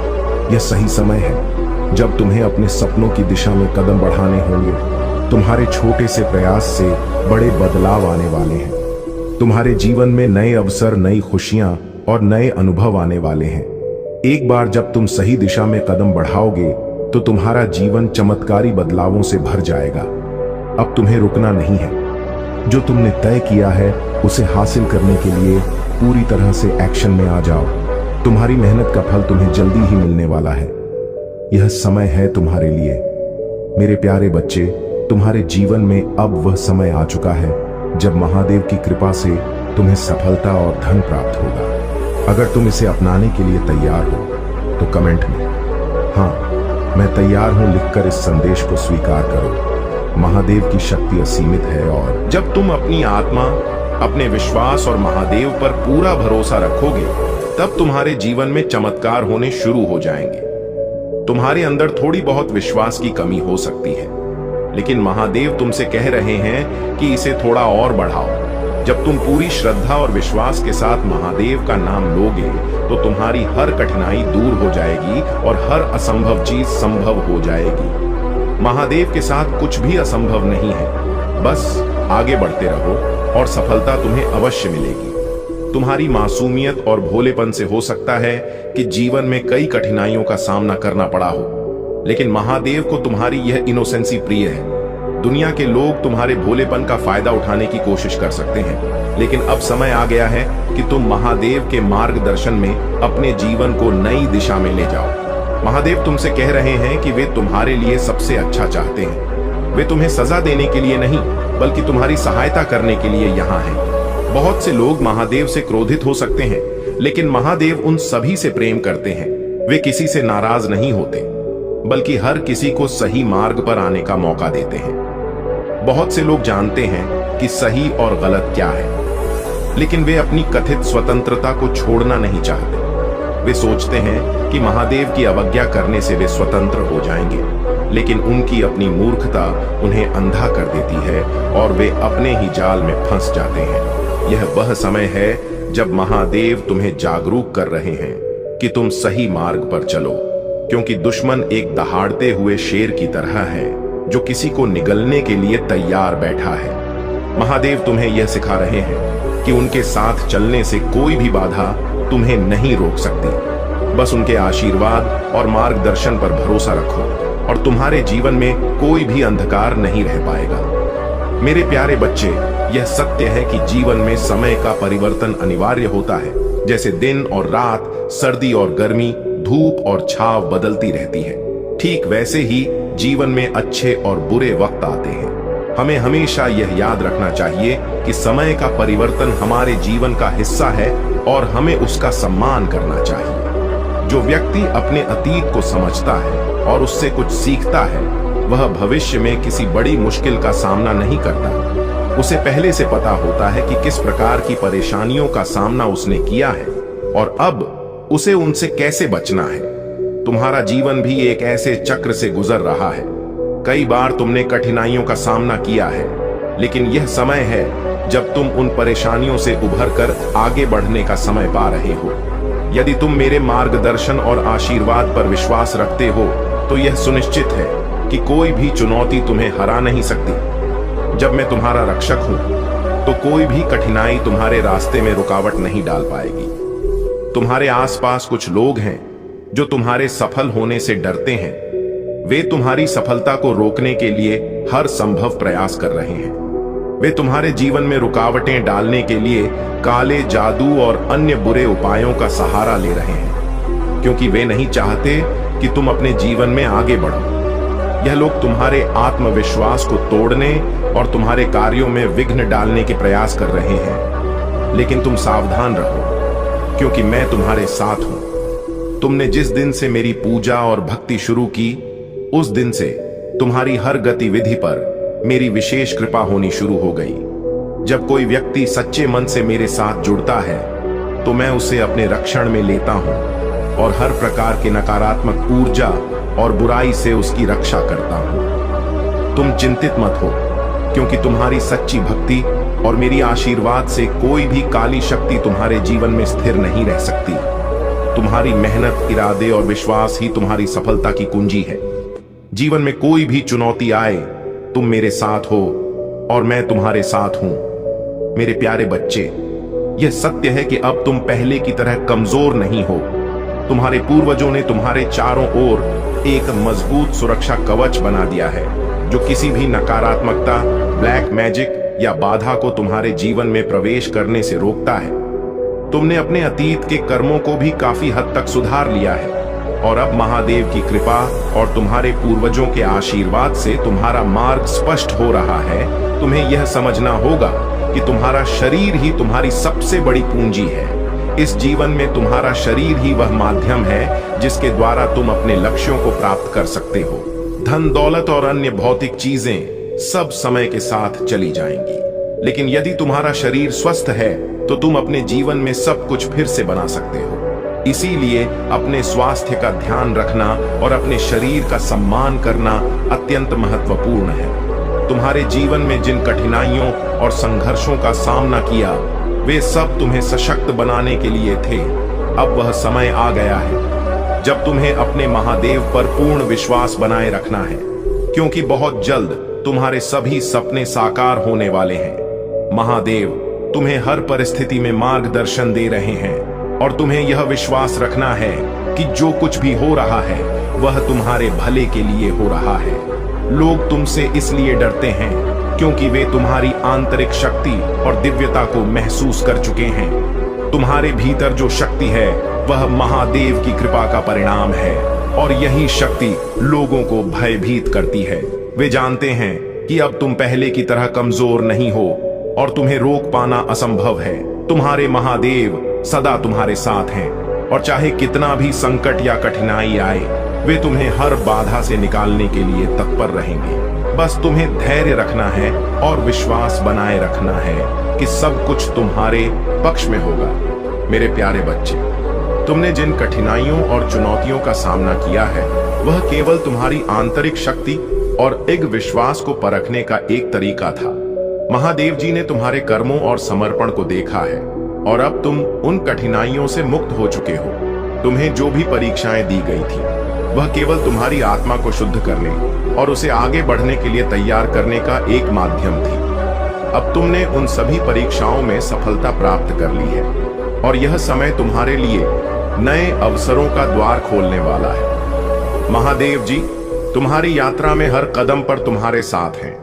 यह सही समय है जब तुम्हें अपने सपनों की दिशा में कदम बढ़ाने होंगे। तुम्हारे छोटे से प्रयास से बड़े बदलाव आने वाले हैं। तुम्हारे जीवन में नए अवसर, नई खुशियां और नए अनुभव आने वाले हैं। एक बार जब तुम सही दिशा में कदम बढ़ाओगे तो तुम्हारा जीवन चमत्कारी बदलावों से भर जाएगा। अब तुम्हें रुकना नहीं है। जो तुमने तय किया है उसे हासिल करने के लिए पूरी तरह से एक्शन में आ जाओ। तुम्हारी मेहनत का फल तुम्हें जल्दी ही मिलने वाला है। यह समय है तुम्हारे लिए। मेरे प्यारे बच्चे, तुम्हारे जीवन में अब वह समय आ चुका है जब महादेव की कृपा से तुम्हें सफलता और धन प्राप्त होगा। अगर तुम इसे अपनाने के लिए तैयार हो तो कमेंट में हाँ मैं तैयार हूं लिखकर इस संदेश को स्वीकार करो। महादेव की शक्ति असीमित है और जब तुम अपनी आत्मा, अपने विश्वास और महादेव पर पूरा भरोसा रखोगे, तब तुम्हारे जीवन में चमत्कार होने शुरू हो जाएंगे। तुम्हारे अंदर थोड़ी बहुत विश्वास की कमी हो सकती है, लेकिन महादेव तुमसे कह रहे हैं कि इसे थोड़ा और बढ़ाओ। जब तुम पूरी श्रद्धा और विश्वास के साथ महादेव का नाम लोगे, तो तुम्हारी हर कठिनाई दूर हो जाएगी और हर असंभव चीज संभव हो जाएगी। महादेव के साथ कुछ भी असंभव नहीं है। बस आगे बढ़ते रहो और सफलता तुम्हें अवश्य मिलेगी। तुम्हारी मासूमियत और भोलेपन से हो सकता है कि जीवन में कई कठिनाइयों का सामना करना पड़ा हो, लेकिन महादेव को तुम्हारी यह इनोसेंसी प्रिय है। दुनिया के लोग तुम्हारे भोलेपन का फायदा उठाने की कोशिश कर सकते हैं, लेकिन अब समय आ गया है कि तुम महादेव के मार्गदर्शन में अपने जीवन को नई दिशा में ले जाओ। महादेव तुमसे कह रहे हैं कि वे तुम्हारे लिए सबसे अच्छा चाहते हैं। वे तुम्हें सजा देने के लिए नहीं, बल्कि तुम्हारी सहायता करने के लिए यहाँ हैं। बहुत से लोग महादेव से क्रोधित हो सकते हैं, लेकिन महादेव उन सभी से प्रेम करते हैं। वे किसी से नाराज नहीं होते, बल्कि हर किसी को सही मार्ग पर आने का मौका देते हैं। बहुत से लोग जानते हैं कि सही और गलत क्या है, लेकिन वे अपनी कथित स्वतंत्रता को छोड़ना नहीं चाहते। वे सोचते हैं कि महादेव की अवज्ञा करने से वे स्वतंत्र हो जाएंगे, लेकिन उनकी अपनी मूर्खता उन्हें अंधा कर देती है और वे अपने ही जाल में फंस जाते हैं। यह वह समय है जब महादेव तुम्हें जागरूक कर रहे हैं कि तुम सही मार्ग पर चलो, क्योंकि दुश्मन एक दहाड़ते हुए शेर की तरह है जो किसी को निगलने के लिए तैयार बैठा है। महादेव तुम्हें यह सिखा रहे हैं कि उनके साथ चलने से कोई भी बाधा तुम्हें नहीं रोक सकती। बस उनके आशीर्वाद और मार्गदर्शन पर भरोसा रखो और तुम्हारे जीवन में कोई भी अंधकार नहीं रह पाएगा। मेरे प्यारे बच्चे, यह सत्य है कि जीवन में समय का परिवर्तन अनिवार्य होता है। जैसे दिन और रात, सर्दी और गर्मी, धूप और छाव बदलती रहती है, ठीक वैसे ही जीवन में अच्छे और बुरे वक्त आते हैं। हमें हमेशा यह याद रखना चाहिए कि समय का परिवर्तन हमारे जीवन का हिस्सा है और हमें उसका सम्मान करना चाहिए। जो व्यक्ति अपने अतीत को समझता है और उससे कुछ सीखता है, वह भविष्य में किसी बड़ी मुश्किल का सामना नहीं करता। उसे पहले से पता होता है कि किस प्रकार की परेशानियों का सामना उसने किया है और अब उसे उनसे कैसे बचना है। तुम्हारा जीवन भी एक ऐसे चक्र से गुजर रहा है। कई बार तुमने कठिनाइयों का सामना किया है, लेकिन यह समय है जब तुम उन परेशानियों से उभरकर आगे बढ़ने का समय पा रहे हो। यदि तुम मेरे मार्गदर्शन और आशीर्वाद पर विश्वास रखते हो, तो यह सुनिश्चित है कि कोई भी चुनौती तुम्हें हरा नहीं सकती। जब मैं तुम्हारा रक्षक हूं, तो कोई भी कठिनाई तुम्हारे रास्ते में रुकावट नहीं डाल पाएगी। तुम्हारे आसपास कुछ लोग हैं जो तुम्हारे सफल होने से डरते हैं। वे तुम्हारी सफलता को रोकने के लिए हर संभव प्रयास कर रहे हैं। वे तुम्हारे जीवन में रुकावटें डालने के लिए काले जादू और अन्य बुरे उपायों का सहारा ले रहे हैं, क्योंकि वे नहीं चाहते कि तुम अपने जीवन में आगे बढ़ो। यह लोग तुम्हारे आत्मविश्वास को तोड़ने और तुम्हारे कार्यों में विघ्न डालने के प्रयास कर रहे हैं। लेकिन तुम सावधान रहो, क्योंकि मैं तुम्हारे साथ हूं। तुमने जिस दिन से मेरी पूजा और भक्ति शुरू की, उस दिन से तुम्हारी हर गतिविधि पर मेरी विशेष कृपा होनी शुरू हो गई। जब कोई व्यक्ति सच्चे मन से मेरे साथ जुड़ता है, तो मैं उसे अपने रक्षण में लेता हूं और हर प्रकार के नकारात्मक ऊर्जा और बुराई से उसकी रक्षा करता हूं। तुम चिंतित मत हो, क्योंकि तुम्हारी सच्ची भक्ति और मेरी आशीर्वाद से कोई भी काली शक्ति तुम्हारे जीवन में स्थिर नहीं रह सकती। तुम्हारी मेहनत, इरादे और विश्वास ही तुम्हारी सफलता की कुंजी है। जीवन में कोई भी चुनौती आए, तुम मेरे साथ हो और मैं तुम्हारे साथ हूं। मेरे प्यारे बच्चे, यह सत्य है कि अब तुम पहले की तरह कमजोर नहीं हो। तुम्हारे पूर्वजों ने तुम्हारे चारों ओर एक मजबूत सुरक्षा कवच बना दिया है, जो किसी भी नकारात्मकता, ब्लैक मैजिक या बाधा को तुम्हारे जीवन में प्रवेश करने से रोकता है। तुमने अपने अतीत के कर्मों को भी काफी हद तक सुधार लिया है और अब महादेव की कृपा और तुम्हारे पूर्वजों के आशीर्वाद से तुम्हारा मार्ग स्पष्ट हो रहा है। तुम्हें यह समझना होगा कि तुम्हारा शरीर ही तुम्हारी सबसे बड़ी पूंजी है। इस जीवन में तुम्हारा शरीर ही वह माध्यम है जिसके द्वारा तुम अपने लक्ष्यों को प्राप्त कर सकते हो। धन, दौलत और अन्य भौतिक चीजें सब समय के साथ चली जाएंगी, लेकिन यदि तुम्हारा शरीर स्वस्थ है तो तुम अपने जीवन में सब कुछ फिर से बना सकते हो। इसीलिए अपने स्वास्थ्य का ध्यान रखना और अपने शरीर का सम्मान करना अत्यंत महत्वपूर्ण है। तुम्हारे जीवन में जिन कठिनाइयों और संघर्षों का सामना किया, वे सब तुम्हें सशक्त बनाने के लिए थे। अब वह समय आ गया है जब तुम्हें अपने महादेव पर पूर्ण विश्वास बनाए रखना है, क्योंकि बहुत जल्द तुम्हारे सभी सपने साकार होने वाले हैं। महादेव तुम्हें हर परिस्थिति में मार्गदर्शन दे रहे हैं और तुम्हें यह विश्वास रखना है कि जो कुछ भी हो रहा है वह तुम्हारे भले के लिए हो रहा है। लोग तुमसे इसलिए डरते हैं क्योंकि वे तुम्हारी आंतरिक शक्ति और दिव्यता को महसूस कर चुके हैं। तुम्हारे भीतर जो शक्ति है वह महादेव की कृपा का परिणाम है और यही शक्ति लोगों को भयभीत करती है। वे जानते हैं कि अब तुम पहले की तरह कमजोर नहीं हो और तुम्हें रोक पाना असंभव है। तुम्हारे महादेव सदा तुम्हारे साथ हैं और चाहे कितना भी संकट या कठिनाई आए, वे तुम्हें हर बाधा से निकालने के लिए तत्पर रहेंगे। बस तुम्हें धैर्य रखना है और विश्वास बनाए रखना है कि सब कुछ तुम्हारे पक्ष में होगा। मेरे प्यारे बच्चे, तुमने जिन कठिनाइयों और चुनौतियों का सामना किया है वह केवल तुम्हारी आंतरिक शक्ति और एक विश्वास को परखने का एक तरीका था। महादेव जी ने तुम्हारे कर्मों और समर्पण को देखा है और अब तुम उन कठिनाइयों से मुक्त हो चुके हो। तुम्हें जो भी परीक्षाएं दी गई थी वह केवल तुम्हारी आत्मा को शुद्ध करने और उसे आगे बढ़ने के लिए तैयार करने का एक माध्यम थी। अब तुमने उन सभी परीक्षाओं में सफलता प्राप्त कर ली है और यह समय तुम्हारे लिए नए अवसरों का द्वार खोलने वाला है। महादेव जी तुम्हारी यात्रा में हर कदम पर तुम्हारे साथ हैं।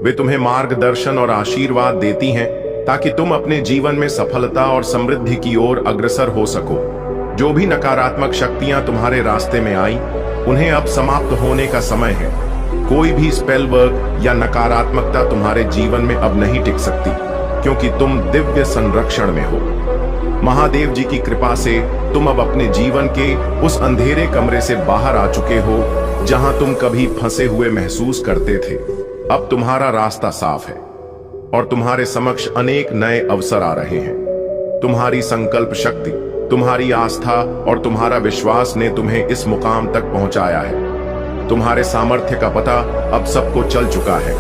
वे तुम्हें मार्गदर्शन और आशीर्वाद देती हैं ताकि तुम अपने जीवन में सफलता और समृद्धि की ओर अग्रसर हो सको। जो भी नकारात्मक शक्तियां तुम्हारे रास्ते में आई उन्हें अब समाप्त होने का समय है। कोई भी स्पेल वर्क या नकारात्मकता तुम्हारे जीवन में अब नहीं टिक सकती, क्योंकि तुम दिव्य संरक्षण में हो। महादेव जी की कृपा से तुम अब अपने जीवन के उस अंधेरे कमरे से बाहर आ चुके हो जहां तुम कभी फंसे हुए महसूस करते थे। अब तुम्हारा रास्ता साफ है और तुम्हारे समक्ष अनेक नए अवसर आ रहे हैं। तुम्हारी संकल्प शक्ति, तुम्हारी आस्था और तुम्हारा विश्वास ने तुम्हें इस मुकाम तक पहुंचाया है। तुम्हारे सामर्थ्य का पता अब सबको चल चुका है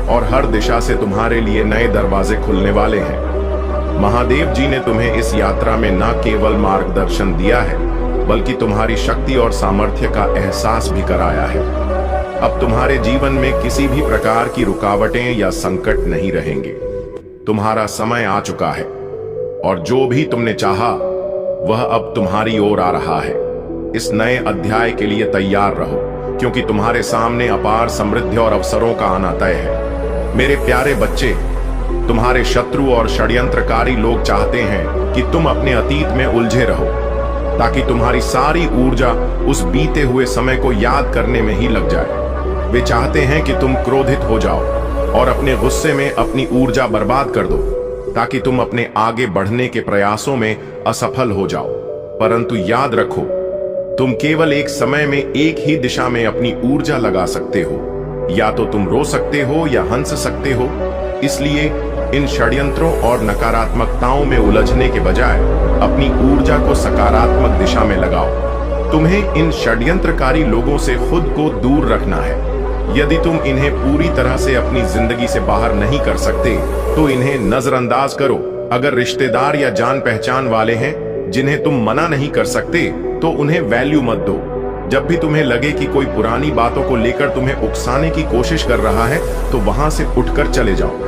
और हर दिशा से तुम्हारे लिए नए दरवाजे खुलने वाले हैं। महादेव जी ने तुम्हें इस यात्रा में न केवल मार्गदर्शन दिया है बल्कि तुम्हारी शक्ति और सामर्थ्य का एहसास भी कराया है। अब तुम्हारे जीवन में किसी भी प्रकार की रुकावटें या संकट नहीं रहेंगे। तुम्हारा समय आ चुका है और जो भी तुमने चाहा वह अब तुम्हारी ओर आ रहा है। इस नए अध्याय के लिए तैयार रहो, क्योंकि तुम्हारे सामने अपार समृद्धि और अवसरों का आना तय है। मेरे प्यारे बच्चे, तुम्हारे शत्रु और षड्यंत्रकारी लोग चाहते हैं कि तुम अपने अतीत में उलझे रहो, ताकि तुम्हारी सारी ऊर्जा उस बीते हुए समय को याद करने में ही लग जाए। वे चाहते हैं कि तुम क्रोधित हो जाओ और अपने गुस्से में अपनी ऊर्जा बर्बाद कर दो, ताकि तुम अपने आगे बढ़ने के प्रयासों में असफल हो जाओ। परंतु याद रखो, तुम केवल एक समय में एक ही दिशा में अपनी ऊर्जा लगा सकते हो। या तो तुम रो सकते हो या हंस सकते हो। इसलिए इन षड्यंत्रों और नकारात्मकताओं में उलझने के बजाय अपनी ऊर्जा को सकारात्मक दिशा में लगाओ। तुम्हें इन षड्यंत्रकारी लोगों से खुद को दूर रखना है। यदि तुम इन्हें पूरी तरह से अपनी जिंदगी से बाहर नहीं कर सकते तो इन्हें नजरअंदाज करो। अगर रिश्तेदार या जान पहचान वाले हैं जिन्हें तुम मना नहीं कर सकते तो उन्हें वैल्यू मत दो। जब भी तुम्हें लगे कि कोई पुरानी बातों को लेकर तुम्हें उकसाने की कोशिश कर रहा है तो वहां से उठकर चले जाओ।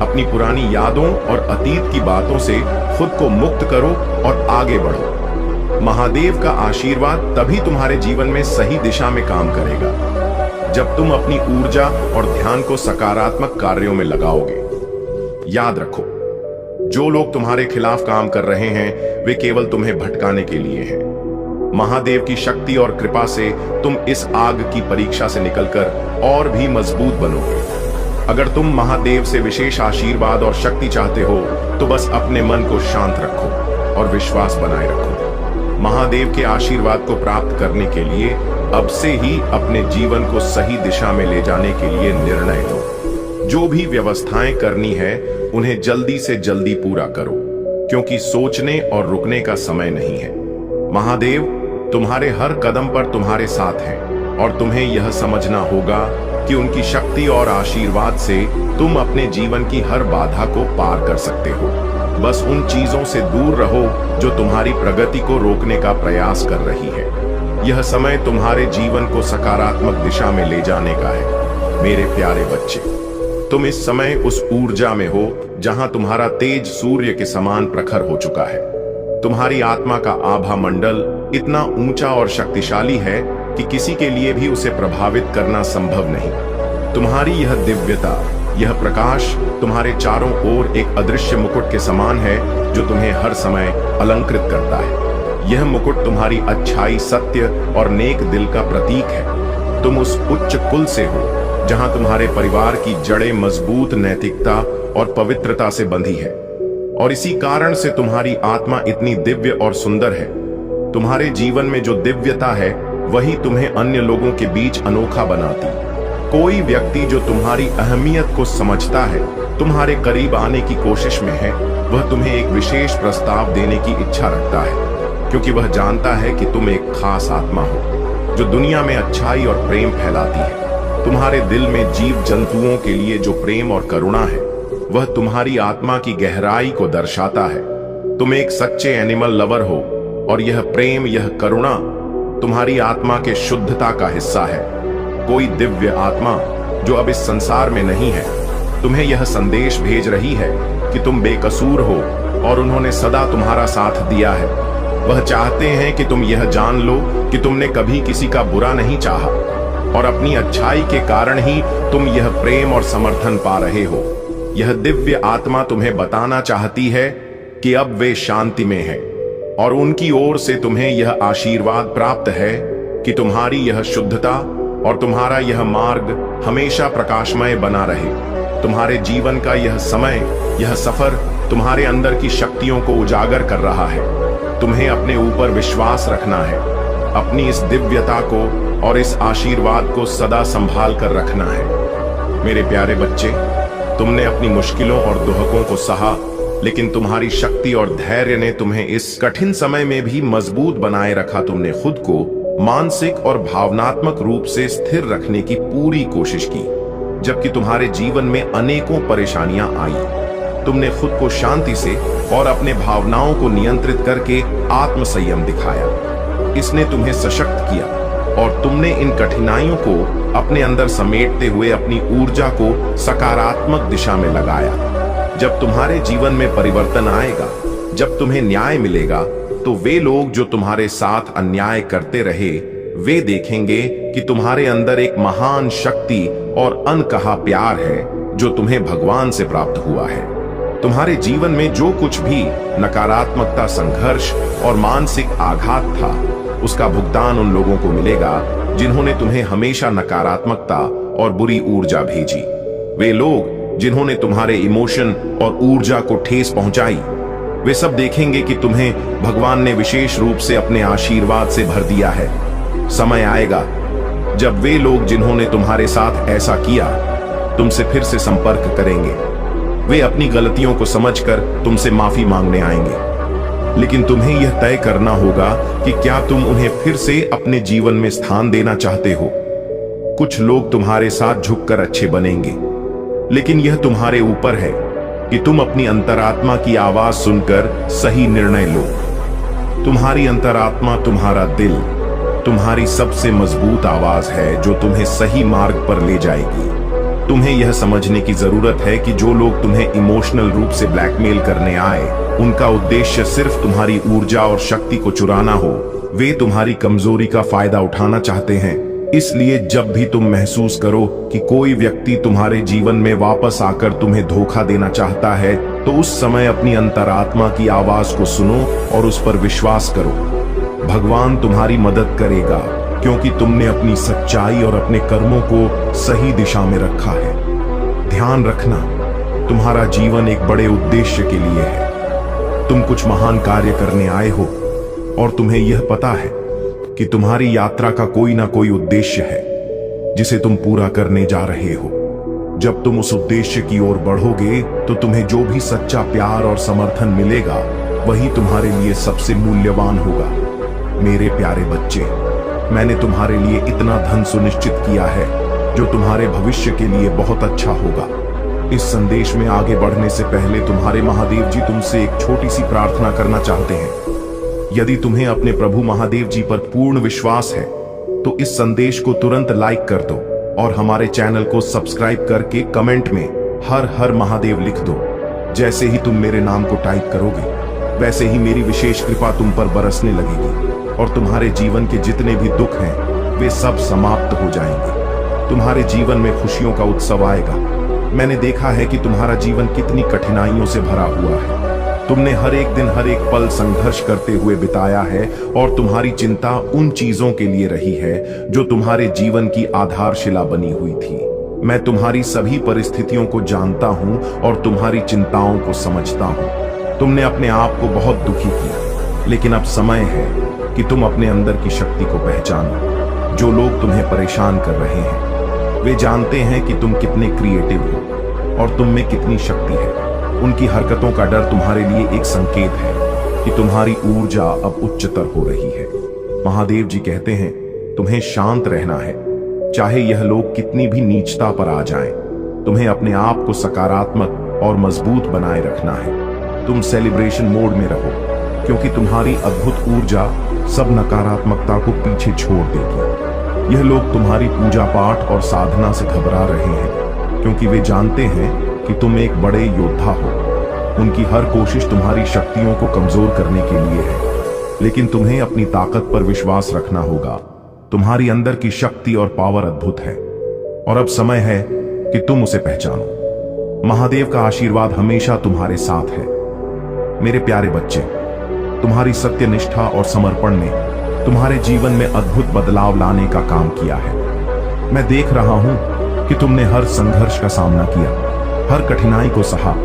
अपनी पुरानी यादों और अतीत की बातों से खुद को मुक्त करो और आगे बढ़ो। महादेव का आशीर्वाद तभी तुम्हारे जीवन में सही दिशा में काम करेगा जब तुम अपनी ऊर्जा और ध्यान को सकारात्मक कार्यों में लगाओगे। याद रखो, जो लोग तुम्हारे खिलाफ काम कर रहे हैं वे केवल तुम्हें भटकाने के लिए हैं। महादेव की शक्ति और कृपा से तुम इस आग की परीक्षा से निकलकर और भी मजबूत बनोगे। अगर तुम महादेव से विशेष आशीर्वाद और शक्ति चाहते हो तो बस अपने मन को शांत रखो और विश्वास बनाए रखो। महादेव के आशीर्वाद को प्राप्त करने के लिए अब से ही अपने जीवन को सही दिशा में ले जाने के लिए निर्णय लो। जो भी व्यवस्थाएं करनी है उन्हें जल्दी से जल्दी पूरा करो, क्योंकि सोचने और रुकने का समय नहीं है। महादेव तुम्हारे हर कदम पर तुम्हारे साथ हैं और तुम्हें यह समझना होगा कि उनकी शक्ति और आशीर्वाद से तुम अपने जीवन की हर बाधा को पार कर सकते हो। बस उन चीजों से दूर रहो जो तुम्हारी प्रगति को रोकने का प्रयास कर रही है। यह समय तुम्हारे जीवन को सकारात्मक दिशा में ले जाने का है। मेरे प्यारे बच्चे, तुम इस समय उस ऊर्जा में हो जहां तुम्हारा तेज सूर्य के समान प्रखर हो चुका है। तुम्हारी आत्मा का आभा मंडल इतना ऊंचा और शक्तिशाली है कि किसी के लिए भी उसे प्रभावित करना संभव नहीं। तुम्हारी यह दिव्यता, यह प्रकाश तुम्हारे चारों ओर एक अदृश्य मुकुट के समान है जो तुम्हें हर समय अलंकृत करता है। यह मुकुट तुम्हारी अच्छाई, सत्य और नेक दिल का प्रतीक है। तुम उस उच्च कुल से हो जहां तुम्हारे परिवार की जड़ें मजबूत नैतिकता और पवित्रता से बंधी है, और इसी कारण से तुम्हारी आत्मा इतनी दिव्य और सुंदर है। तुम्हारे जीवन में जो दिव्यता है वही तुम्हें अन्य लोगों के बीच अनोखा बनाती, कोई व्यक्ति जो तुम्हारी अहमियत को समझता है, तुम्हारे करीब आने की कोशिश में है, वह तुम्हें एक विशेष प्रस्ताव देने की इच्छा रखता है, क्योंकि वह जानता है कि तुम एक खास आत्मा हो जो दुनिया में अच्छाई और प्रेम फैलाती है। तुम्हारे दिल में जीव जंतुओं के लिए जो प्रेम और करुणा है, वह तुम्हारी आत्मा की गहराई को दर्शाता है। तुम एक सच्चे एनिमल लवर हो और यह प्रेम, यह करुणा तुम्हारी आत्मा के शुद्धता का हिस्सा है। कोई दिव्य आत्मा जो अब इस संसार में नहीं है, तुम्हें यह संदेश भेज रही है कि तुम बेकसूर हो और उन्होंने सदा तुम्हारा साथ दिया है। वह चाहते हैं कि तुम यह जान लो कि तुमने कभी किसी का बुरा नहीं चाहा और अपनी अच्छाई के कारण ही तुम यह प्रेम और समर्थन पा रहे हो। यह दिव्य आत्मा तुम्हें बताना चाहती है कि अब वे शांति में है और उनकी ओर से तुम्हें यह आशीर्वाद प्राप्त है कि तुम्हारी यह शुद्धता और तुम्हारा यह मार्ग हमेशा प्रकाशमय बना रहे। तुम्हारे जीवन का यह समय, यह सफर तुम्हारे अंदर की शक्तियों को उजागर कर रहा है। तुम्हें अपने ऊपर विश्वास रखना है, अपनी इस दिव्यता को और इस आशीर्वाद को सदा संभाल कर रखना है। मेरे प्यारे बच्चे, तुमने अपनी मुश्किलों और दुहकों को सहा, लेकिन तुम्हारी शक्ति और धैर्य ने तुम्हें इस कठिन समय में भी मजबूत बनाए रखा। तुमने खुद को मानसिक और भावनात्मक रूप से स्थिर रखने की पूरी कोशिश की, जबकि तुम्हारे जीवन में अनेकों परेशानियां आई। तुमने खुद को शांति से और अपने भावनाओं को नियंत्रित करके आत्मसंयम दिखाया। इसने तुम्हें सशक्त किया और तुमने इन कठिनाइयों को अपने अंदर समेटते हुए अपनी ऊर्जा को सकारात्मक दिशा में लगाया। जब तुम्हारे जीवन में परिवर्तन आएगा, जब तुम्हें न्याय मिलेगा, तो वे लोग जो तुम्हारे साथ अन्याय करते रहे, वे देखेंगे कि तुम्हारे अंदर एक महान शक्ति और अनकहा प्यार है जो तुम्हें भगवान से प्राप्त हुआ है। तुम्हारे जीवन में जो कुछ भी नकारात्मकता, संघर्ष और मानसिक आघात था, उसका भुगतान उन लोगों को मिलेगा जिन्होंने तुम्हें हमेशा नकारात्मकता और बुरी ऊर्जा भेजी। वे लोग जिन्होंने तुम्हारे इमोशन और ऊर्जा को ठेस पहुंचाई, वे सब देखेंगे कि तुम्हें भगवान ने विशेष रूप से अपने आशीर्वाद से भर दिया है। समय आएगा जब वे लोग जिन्होंने तुम्हारे साथ ऐसा किया, तुमसे फिर से संपर्क करेंगे। वे अपनी गलतियों को समझकर तुमसे माफी मांगने आएंगे, लेकिन तुम्हें यह तय करना होगा कि क्या तुम उन्हें फिर से अपने जीवन में स्थान देना चाहते हो। कुछ लोग तुम्हारे साथ झुककर अच्छे बनेंगे, लेकिन यह तुम्हारे ऊपर है कि तुम अपनी अंतरात्मा की आवाज सुनकर सही निर्णय लो। तुम्हारी अंतरात्मा, तुम्हारा दिल, तुम्हारी सबसे मजबूत आवाज है जो तुम्हें सही मार्ग पर ले जाएगी। तुम्हें यह समझने की जरूरत है कि जो लोग तुम्हें इमोशनल रूप से ब्लैकमेल करने आए, उनका उद्देश्य सिर्फ तुम्हारी ऊर्जा और शक्ति को चुराना हो। वे तुम्हारी कमजोरी का फायदा उठाना चाहते हैं। इसलिए जब भी तुम महसूस करो कि कोई व्यक्ति तुम्हारे जीवन में वापस आकर तुम्हें धोखा देना चाहता है, तो उस समय अपनी अंतरात्मा की आवाज को सुनो और उस पर विश्वास करो। भगवान तुम्हारी मदद करेगा, क्योंकि तुमने अपनी सच्चाई और अपने कर्मों को सही दिशा में रखा है। ध्यान रखना, तुम्हारा जीवन एक बड़े उद्देश्य के लिए है। तुम कुछ महान कार्य करने आए हो और तुम्हें यह पता है कि तुम्हारी यात्रा का कोई ना कोई उद्देश्य है जिसे तुम पूरा करने जा रहे हो। जब तुम उस उद्देश्य की ओर बढ़ोगे, तो तुम्हें जो भी सच्चा प्यार और समर्थन मिलेगा, वही तुम्हारे लिए सबसे मूल्यवान होगा। मेरे प्यारे बच्चे, मैंने तुम्हारे लिए इतना धन सुनिश्चित किया है जो तुम्हारे भविष्य के लिए बहुत अच्छा होगा। इस संदेश में आगे बढ़ने से पहले तुम्हारे महादेव जी तुमसे एक छोटी सी प्रार्थना करना चाहते हैं। यदि तुम्हें अपने प्रभु महादेव जी पर पूर्ण विश्वास है, तो इस संदेश को तुरंत लाइक कर दो और हमारे चैनल को सब्सक्राइब करके कमेंट में हर हर महादेव लिख दो। जैसे ही तुम मेरे नाम को टाइप करोगे, वैसे ही मेरी विशेष कृपा तुम पर बरसने लगेगी और तुम्हारे जीवन के जितने भी दुख हैं, वे सब समाप्त हो जाएंगे। तुम्हारे जीवन में खुशियों का उत्सव आएगा। मैंने देखा है कि तुम्हारा जीवन कितनी कठिनाइयों से भरा हुआ है। तुमने हर एक दिन, हर एक पल संघर्ष करते हुए बिताया है और तुम्हारी चिंता उन चीजों के लिए रही है जो तुम्हारे जीवन की आधारशिला बनी हुई थी। मैं तुम्हारी सभी परिस्थितियों को जानता हूं और तुम्हारी चिंताओं को समझता हूं। तुमने अपने आप को बहुत दुखी किया, लेकिन अब समय है कि तुम अपने अंदर की शक्ति को पहचानो। जो लोग तुम्हें परेशान कर रहे हैं, वे जानते हैं कि तुम कितने क्रिएटिव हो और तुम में कितनी शक्ति है। उनकी हरकतों का डर तुम्हारे लिए एक संकेत है कि तुम्हारी ऊर्जा अब उच्चतर हो रही है। महादेव जी कहते हैं तुम्हें शांत रहना है, चाहे यह लोग कितनी भी नीचता पर आ जाएं। तुम्हें अपने आप को सकारात्मक और मजबूत बनाए रखना है। तुम सेलिब्रेशन मोड में रहो, क्योंकि तुम्हारी अद्भुत ऊर्जा सब नकारात्मकता को पीछे छोड़ देगी। यह लोग तुम्हारी पूजा पाठ और साधना से घबरा रहे हैं, क्योंकि वे जानते हैं कि तुम एक बड़े योद्धा हो। उनकी हर कोशिश तुम्हारी शक्तियों को कमजोर करने के लिए है, लेकिन तुम्हें अपनी ताकत पर विश्वास रखना होगा। तुम्हारी अंदर की शक्ति और पावर अद्भुत है, और अब समय है कि तुम उसे पहचानो। महादेव का आशीर्वाद हमेशा तुम्हारे साथ है। मेरे प्यारे बच्चे, तुम्हारी सत्यनिष्ठा और समर्पण ने तुम्हारे जीवन में अद्भुत बदलाव लाने का काम किया है। मैं देख रहा हूं कि तुमने हर संघर्ष का सामना किया, हर कठिनाई को सहा,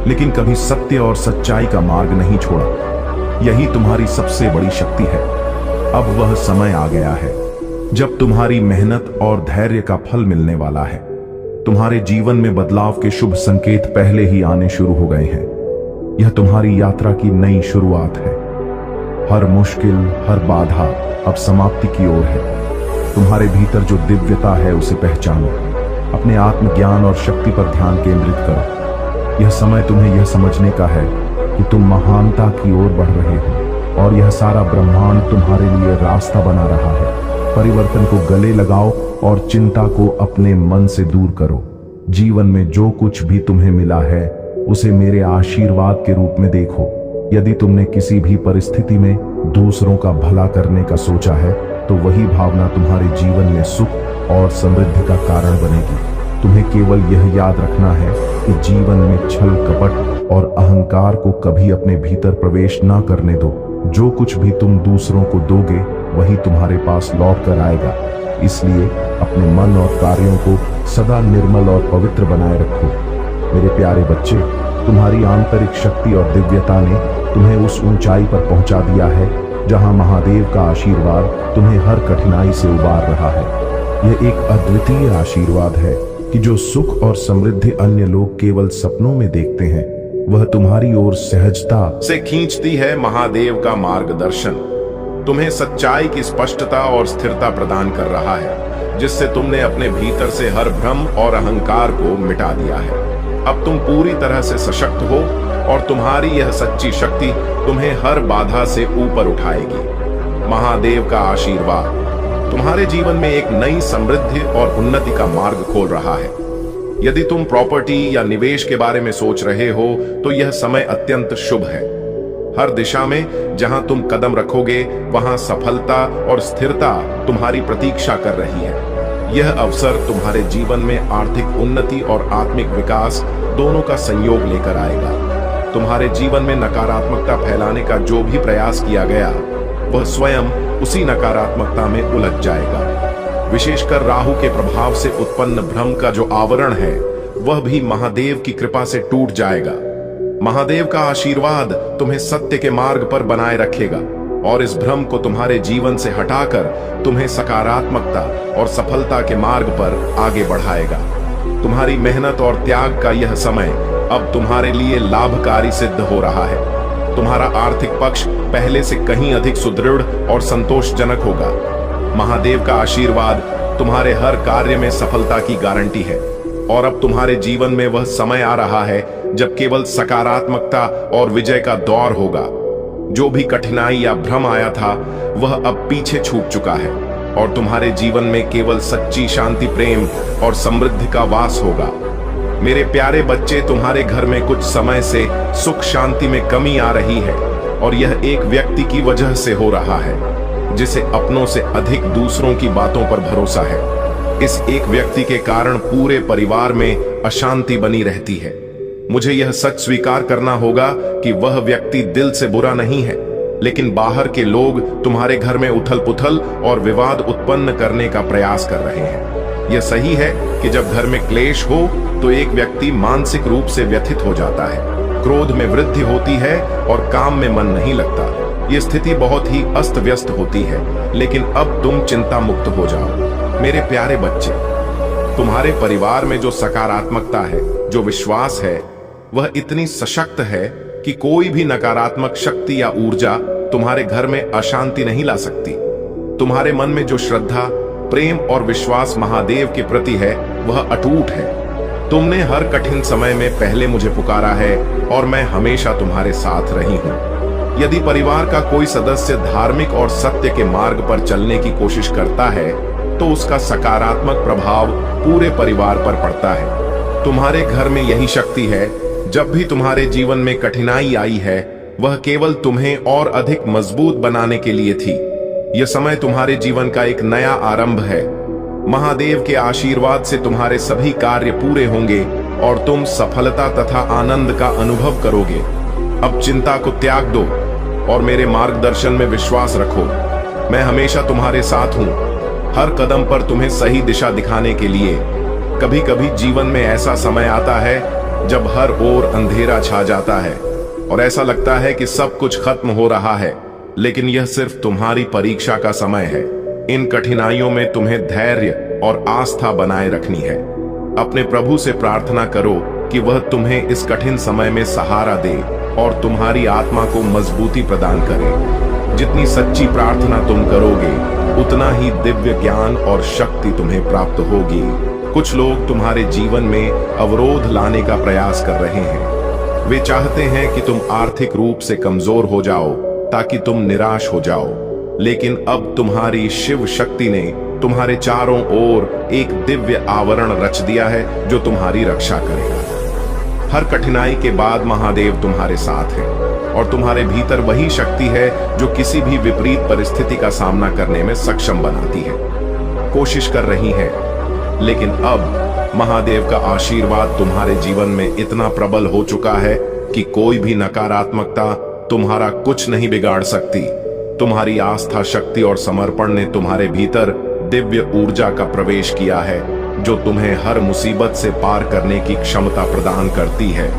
लेकिन कभी सत्य और सच्चाई का मार्ग नहीं छोड़ा। यही तुम्हारी सबसे बड़ी शक्ति है। अब वह समय आ गया है जब तुम्हारी मेहनत और धैर्य का फल मिलने वाला है। तुम्हारे जीवन में बदलाव के शुभ संकेत पहले ही आने शुरू हो गए हैं। यह तुम्हारी यात्रा की नई शुरुआत है। हर मुश्किल, हर बाधा अब समाप्ति की ओर है। तुम्हारे भीतर जो दिव्यता है उसे पहचानो। अपने आत्मज्ञान और शक्ति पर ध्यान केंद्रित करो। यह समय तुम्हें यह समझने का है कि तुम महानता की ओर बढ़ रहे हो, और यह सारा ब्रह्मांड तुम्हारे लिए रास्ता बना रहा है। परिवर्तन को गले लगाओ और चिंता को अपने मन से दूर करो। जीवन में जो कुछ भी तुम्हें मिला है उसे मेरे आशीर्वाद के रूप में देखो। यदि तुमने किसी भी परिस्थिति में दूसरों का भला करने का सोचा है, तो वही भावना तुम्हारे जीवन में सुख और समृद्धि का कारण बनेगी। तुम्हें केवल यह याद रखना है कि जीवन में छल कपट और अहंकार को कभी अपने भीतर प्रवेश ना करने दो। जो कुछ भी तुम दूसरों को दोगे वही तुम्हारे पास लौट कर आएगा। इसलिए अपने मन और कार्यों को सदा निर्मल और पवित्र बनाए रखो। मेरे प्यारे बच्चे, तुम्हारी आंतरिक शक्ति और दिव्यता ने तुम्हें उस ऊंचाई पर पहुंचा दिया है जहां महादेव का आशीर्वाद तुम्हें हर कठिनाई से उबार रहा है। यह एक अद्वितीय आशीर्वाद है कि जो सुख और समृद्धि अन्य लोग केवल सपनों में देखते हैं, वह तुम्हारी ओर सहजता से खींचती है महादेव का मार्गदर्शन। तुम्हें सच्चाई की स्पष्टता और स्थिरता प्रदान कर रहा है, जिससे तुमने अपने भीतर से हर भ्रम और अहंकार को मिटा दिया है। अब तुम पूरी तरह से सशक्त हो, और तुम्हारी यह सच्ची शक्ति तुम्हें हर बाधा से ऊपर उठाएगी। महादेव का आशीर्वाद तुम्हारे जीवन में एक नई समृद्धि और उन्नति का मार्ग खोल रहा है। यदि तुम प्रॉपर्टी या निवेश के बारे में सोच रहे हो, तो यह समय अत्यंत शुभ है। हर दिशा में जहां तुम कदम रखोगे, वहां सफलता और स्थिरता तुम्हारी प्रतीक्षा कर रही है। यह अवसर तुम्हारे जीवन में आर्थिक उन्नति और आत्मिक विकास दोनों का संयोग लेकर आएगा। तुम्हारे जीवन में नकारात्मकता फैलाने का जो भी प्रयास किया गया, वह स्वयं उसी नकारात्मकता में उलझ जाएगा। विशेषकर राहु के प्रभाव से उत्पन्न भ्रम का जो आवरण है, वह भी महादेव की कृपा से टूट जाएगा। महादेव का आशीर्वाद तुम्हें सत्य के मार्ग पर बनाए रखेगा, और इस भ्रम को तुम्हारे जीवन से हटाकर तुम्हें सकारात्मकता और सफलता के मार्ग पर आगे बढ़ाएगा। तुम्हारी मेहनत और त्याग का यह समय अब तुम्हारे लिए लाभकारी सिद्ध हो रहा है। तुम्हारा आर्थिक पक्ष पहले से कहीं अधिक सुदृढ़ और संतोषजनक होगा। महादेव का आशीर्वाद तुम्हारे हर कार्य में सफलता की गारंटी है, और अब तुम्हारे जीवन में वह समय आ रहा है जब केवल सकारात्मकता और विजय का दौर होगा। जो भी कठिनाई या भ्रम आया था, वह अब पीछे छूट चुका है, और तुम्हारे जीवन में केवल सच्ची शांति, प्रेम और समृद्धि का वास होगा। मेरे प्यारे बच्चे, तुम्हारे घर में कुछ समय से सुख शांति में कमी आ रही है, और यह एक व्यक्ति की वजह से हो रहा है, जिसे अपनों से अधिक दूसरों की बातों पर भरोसा है। इस एक व्यक्ति के कारण पूरे परिवार में अशांति बनी रहती है। मुझे यह सच स्वीकार करना होगा कि वह व्यक्ति दिल से बुरा नहीं है, लेकिन बाहर के लोग तुम्हारे घर में उथल पुथल और विवाद उत्पन्न करने का प्रयास कर रहे हैं। यह सही है कि जब घर में क्लेश हो तो एक व्यक्ति मानसिक रूप से व्यथित हो जाता है, क्रोध में वृद्धि होती है और काम में मन नहीं लगता। यह स्थिति बहुत ही अस्त व्यस्त होती है, लेकिन अब तुम चिंता मुक्त हो जाओ। मेरे प्यारे बच्चे, तुम्हारे परिवार में जो सकारात्मकता है, जो विश्वास है, वह इतनी सशक्त है कि कोई भी नकारात्मक शक्ति या ऊर्जा तुम्हारे घर में अशांति नहीं ला सकती। तुम्हारे मन में जो श्रद्धा, प्रेम और विश्वास महादेव के प्रति है, वह अटूट है। तुमने हर कठिन समय में पहले मुझे पुकारा है और मैं हमेशा तुम्हारे साथ रही हूं। यदि परिवार का कोई सदस्य धार्मिक और सत्य के मार्ग पर चलने की कोशिश करता है, तो उसका सकारात्मक प्रभाव पूरे परिवार पर पड़ता है। तुम्हारे घर में यही शक्ति है। जब भी तुम्हारे जीवन में कठिनाई आई है, वह केवल तुम्हें और अधिक मजबूत बनाने के लिए थी। यह समय तुम्हारे जीवन का एक नया आरंभ है। महादेव के आशीर्वाद से तुम्हारे सभी कार्य पूरे होंगे और तुम सफलता तथा आनंद का अनुभव करोगे। अब चिंता को त्याग दो और मेरे मार्गदर्शन में विश्वास रखो। मैं हमेशा तुम्हारे साथ हूं, हर कदम पर तुम्हें सही दिशा दिखाने के लिए। कभी कभी जीवन में ऐसा समय आता है जब हर ओर अंधेरा छा जाता है और ऐसा लगता है कि सब कुछ खत्म हो रहा है, लेकिन यह सिर्फ तुम्हारी परीक्षा का समय है। इन कठिनाइयों में तुम्हें धैर्य और आस्था बनाए रखनी है। अपने प्रभु से प्रार्थना करो कि वह तुम्हें इस कठिन समय में सहारा दे और तुम्हारी आत्मा को मजबूती प्रदान करे। जितनी सच्ची प्रार्थना तुम करोगे, उतना ही दिव्य ज्ञान और शक्ति तुम्हें प्राप्त होगी। कुछ लोग तुम्हारे जीवन में अवरोध लाने का प्रयास कर रहे हैं। वे चाहते हैं कि तुम आर्थिक रूप से कमजोर हो जाओ ताकि तुम निराश हो जाओ, लेकिन अब तुम्हारी शिव शक्ति ने तुम्हारे चारों ओर एक दिव्य आवरण रच दिया है जो तुम्हारी रक्षा करेगा। हर कठिनाई के बाद महादेव तुम्हारे साथ है और तुम्हारे भीतर वही शक्ति है जो किसी भी विपरीत परिस्थिति का सामना करने में सक्षम बनाती है। कोशिश कर रही है, लेकिन अब महादेव का आशीर्वाद तुम्हारे जीवन में इतना प्रबल हो चुका है कि कोई भी नकारात्मकता तुम्हारा कुछ नहीं बिगाड़ सकती। तुम्हारी आस्था, शक्ति और समर्पण ने तुम्हारे भीतर दिव्य ऊर्जा का प्रवेश किया है जो तुम्हें हर मुसीबत से पार करने की क्षमता प्रदान करती है।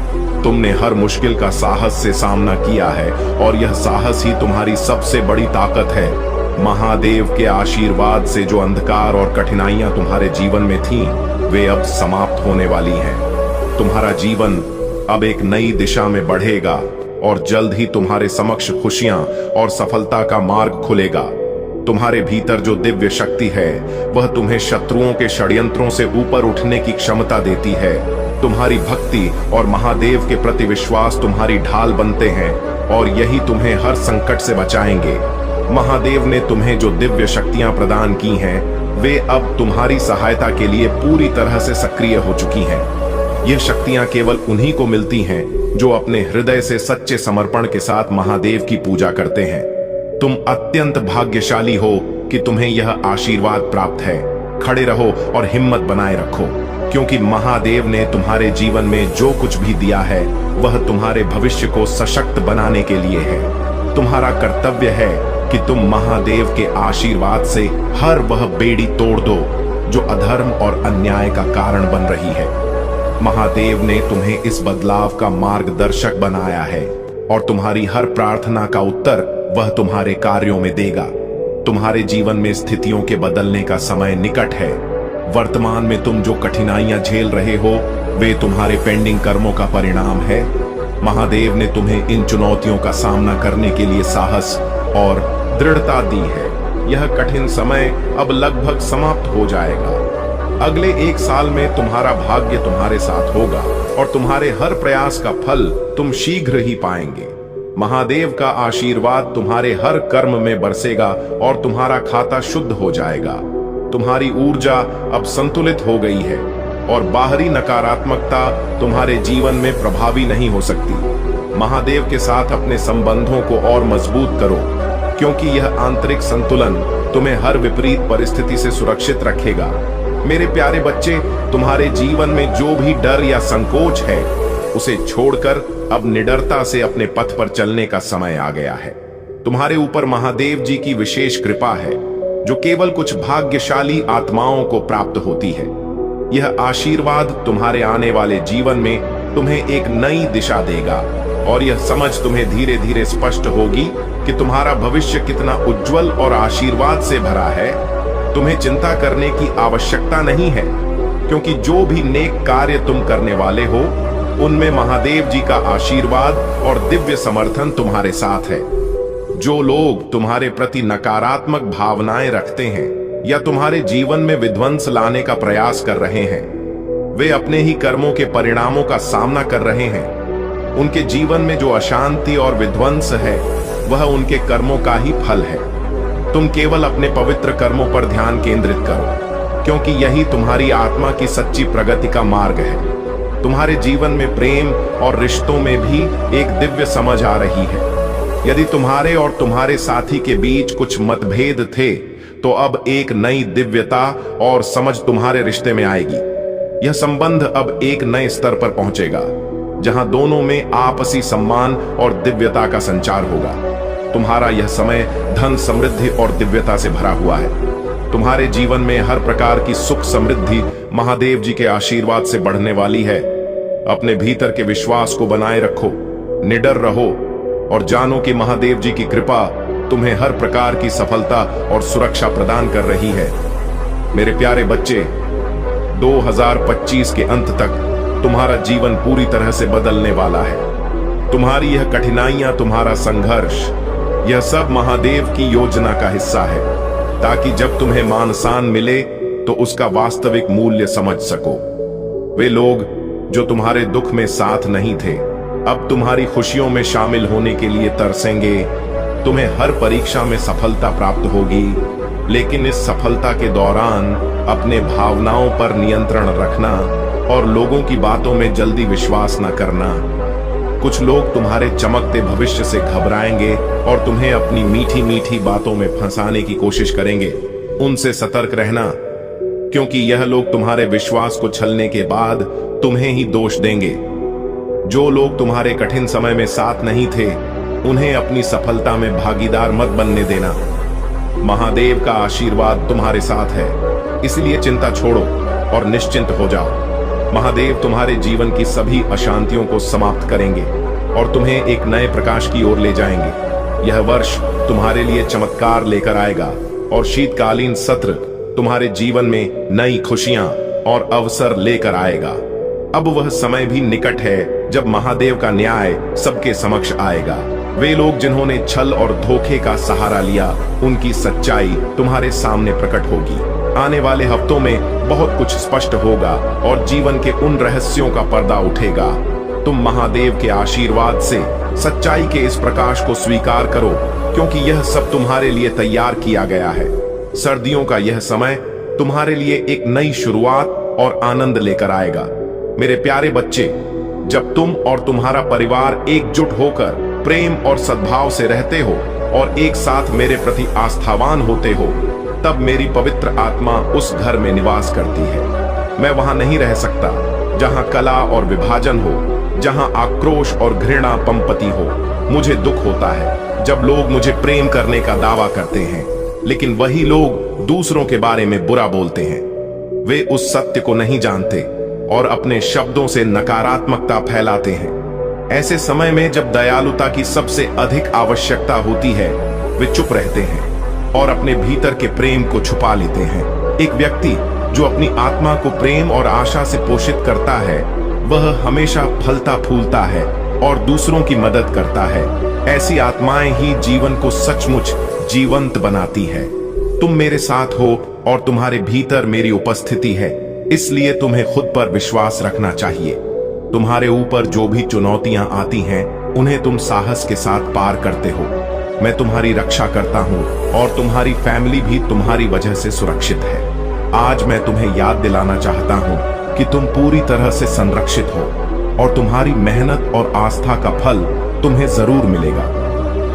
तुमने हर मुश्किल का साहस से सामना किया है और यह साहस ही तुम्हारी सबसे बड़ी ताकत है। महादेव के आशीर्वाद से जो अंधकार और कठिनाइयां तुम्हारे जीवन में थीं, वे अब समाप्त होने वाली हैं। तुम्हारा जीवन अब एक नई दिशा में बढ़ेगा और जल्द ही तुम्हारे समक्ष खुशियां और सफलता का मार्ग खुलेगा। तुम्हारे भीतर जो दिव्य शक्ति है, वह तुम्हें शत्रुओं के षड्यंत्रों से ऊपर उठने की क्षमता देती है। तुम्हारी भक्ति और महादेव के प्रति विश्वास तुम्हारी ढाल बनते हैं और यही तुम्हें हर संकट से बचाएंगे। महादेव ने तुम्हें जो दिव्य शक्तियां प्रदान की हैं, वे अब तुम्हारी सहायता के लिए पूरी तरह से सक्रिय हो चुकी हैं। यह शक्तियां केवल उन्हीं को मिलती हैं जो अपने हृदय से सच्चे समर्पण के साथ महादेव की पूजा करते हैं। तुम अत्यंत भाग्यशाली हो कि तुम्हें यह आशीर्वाद प्राप्त है। खड़े रहो और हिम्मत बनाए रखो, क्योंकि महादेव ने तुम्हारे जीवन में जो कुछ भी दिया है, वह तुम्हारे भविष्य को सशक्त बनाने के लिए है। तुम्हारा कर्तव्य है कि तुम महादेव के आशीर्वाद से हर वह बेड़ी तोड़ दो जो अधर्म और अन्याय का कारण बन रही है। महादेव ने तुम्हें इस बदलाव का मार्गदर्शक बनाया है और तुम्हारी हर प्रार्थना का उत्तर वह तुम्हारे कार्यों में देगा। तुम्हारे जीवन में स्थितियों के बदलने का समय निकट है। वर्तमान में तुम जो कठिनाइयां झेल रहे हो, वे तुम्हारे पेंडिंग कर्मों का परिणाम है। महादेव ने तुम्हें इन चुनौतियों का सामना करने के लिए साहस और दृढ़ता दी है। यह कठिन समय अब लगभग समाप्त हो जाएगा। अगले 1 साल में तुम्हारा भाग्य तुम्हारे साथ होगा और तुम्हारे हर प्रयास का फल तुम शीघ्र ही पाएंगे। महादेव का आशीर्वाद तुम्हारे हर कर्म में बरसेगा और तुम्हारा खाता शुद्ध हो जाएगा। तुम्हारी ऊर्जा अब संतुलित हो गई है और बाहरी नकारात्मकता तुम्हारे जीवन में प्रभावी नहीं हो सकती। महादेव के साथ अपने संबंधों को और मजबूत करो, क्योंकि यह आंतरिक संतुलन तुम्हें हर विपरीत परिस्थिति से सुरक्षित रखेगा। मेरे प्यारे बच्चे, तुम्हारे जीवन में जो भी डर या संकोच है, उसे छोड़कर अब निडरता से अपने पथ पर चलने का समय आ गया है। तुम्हारे ऊपर महादेव जी की विशेष कृपा है, जो केवल कुछ भाग्यशाली आत्माओं को प्राप्त होती है। यह आशीर्वाद तुम्हारे आने वाले जीवन में तुम्हें एक नई दिशा देगा और यह समझ तुम्हें धीरे धीरे स्पष्ट होगी कि तुम्हारा भविष्य कितना उज्जवल और आशीर्वाद से भरा है। तुम्हें चिंता करने की आवश्यकता नहीं है। क्योंकि जो भी नेक कार्य तुम करने वाले हो उनमें महादेव जी का आशीर्वाद और दिव्य समर्थन तुम्हारे साथ है। जो लोग तुम्हारे प्रति नकारात्मक भावनाएं रखते हैं या तुम्हारे जीवन में विध्वंस लाने का प्रयास कर रहे हैं, वे अपने ही कर्मों के परिणामों का सामना कर रहे हैं। उनके जीवन में जो अशांति और विध्वंस है वह उनके कर्मों का ही फल है। तुम केवल अपने पवित्र कर्मों पर ध्यान केंद्रित करो, क्योंकि यही तुम्हारी आत्मा की सच्ची प्रगति का मार्ग है। तुम्हारे जीवन में प्रेम और रिश्तों में भी एक दिव्य समझ आ रही है। यदि तुम्हारे और तुम्हारे साथी के बीच कुछ मतभेद थे, तो अब एक नई दिव्यता और समझ तुम्हारे रिश्ते में आएगी। यह संबंध अब एक नए स्तर पर पहुंचेगा, जहां दोनों में आपसी सम्मान और दिव्यता का संचार होगा। तुम्हारा यह समय धन, समृद्धि और दिव्यता से भरा हुआ है। तुम्हारे जीवन में हर प्रकार की सुख समृद्धि महादेव जी के आशीर्वाद से बढ़ने वाली है। अपने भीतर के विश्वास को बनाए रखो, निडर रहो और जानो कि महादेव जी की कृपा तुम्हें हर प्रकार की सफलता और सुरक्षा प्रदान कर रही है। मेरे प्यारे बच्चे, 2025 के अंत तक तुम्हारा जीवन पूरी तरह से बदलने वाला है। तुम्हारी यह कठिनाइयां, तुम्हारा संघर्ष, यह सब महादेव की योजना का हिस्सा है, ताकि जब तुम्हें मान-सान मिले तो उसका वास्तविक मूल्य समझ सको। वे लोग जो तुम्हारे दुख में साथ नहीं थे, अब तुम्हारी खुशियों में शामिल होने के लिए तरसेंगे। तुम्हें हर परीक्षा में सफलता प्राप्त होगी, लेकिन इस सफलता के दौरान अपने भावनाओं पर नियंत्रण रखना और लोगों की बातों में जल्दी विश्वास न करना। कुछ लोग तुम्हारे चमकते भविष्य से घबराएंगे और तुम्हें अपनी मीठी मीठी बातों में फंसाने की कोशिश करेंगे। उनसे सतर्क रहना, क्योंकि यह लोग तुम्हारे विश्वास को छलने के बाद तुम्हें ही दोष देंगे। जो लोग तुम्हारे कठिन समय में साथ नहीं थे, उन्हें अपनी सफलता में भागीदार मत बनने देना। महादेव का आशीर्वाद तुम्हारे साथ है, इसलिए चिंता छोड़ो और निश्चिंत हो जाओ। महादेव तुम्हारे जीवन की सभी अशांतियों को समाप्त करेंगे और तुम्हें एक नए प्रकाश की ओर ले जाएंगे। यह वर्ष तुम्हारे लिए चमत्कार लेकर आएगा और शीतकालीन सत्र तुम्हारे जीवन में नई खुशियां और अवसर लेकर आएगा। अब वह समय भी निकट है जब महादेव का न्याय सबके समक्ष आएगा। वे लोग जिन्होंने छल और धोखे का सहारा लिया, उनकी सच्चाई तुम्हारे सामने प्रकट होगी। आने वाले हफ्तों में बहुत कुछ स्पष्ट होगा और जीवन के उन रहस्यों का पर्दा उठेगा। तुम महादेव के आशीर्वाद से सच्चाई के इस प्रकाश को स्वीकार करो, क्योंकि यह सब तुम्हारे लिए तैयार किया गया है। सर्दियों का यह समय तुम्हारे लिए एक नई शुरुआत और आनंद लेकर आएगा। मेरे प्यारे बच्चे, जब तुम और तुम्हारा परिवार एकजुट होकर प्रेम और सद्भाव से रहते हो और एक साथ मेरे प्रति आस्थावान होते हो, तब मेरी पवित्र आत्मा उस घर में निवास करती है। मैं वहां नहीं रह सकता जहां कला और विभाजन हो, जहां आक्रोश और घृणा पंपति हो। मुझे दुख होता है जब लोग मुझे प्रेम करने का दावा करते हैं, लेकिन वही लोग दूसरों के बारे में बुरा बोलते हैं। वे उस सत्य को नहीं जानते और अपने शब्दों से नकारात्मकता फैलाते हैं। ऐसे समय में जब दयालुता की सबसे अधिक आवश्यकता होती है, वे चुप रहते हैं और अपने भीतर के प्रेम को छुपा लेते हैं। एक व्यक्ति जो अपनी आत्मा को प्रेम और आशा से पोषित करता है, वह हमेशा फलता फूलता है और दूसरों की मदद करता है। ऐसी आत्माएं ही जीवन को सचमुच जीवंत बनाती है। तुम मेरे साथ हो और तुम्हारे भीतर मेरी उपस्थिति है, इसलिए तुम्हें खुद पर विश्वास रखना चाहिए। तुम्हारे ऊपर जो भी चुनौतियां आती हैं, उन्हें तुम साहस के साथ पार करते हो। मैं तुम्हारी रक्षा करता हूं और तुम्हारी फैमिली भी तुम्हारी वजह से सुरक्षित है। आज मैं तुम्हें याद दिलाना चाहता हूं कि तुम पूरी तरह से संरक्षित हो और तुम्हारी मेहनत और आस्था का फल तुम्हें जरूर मिलेगा।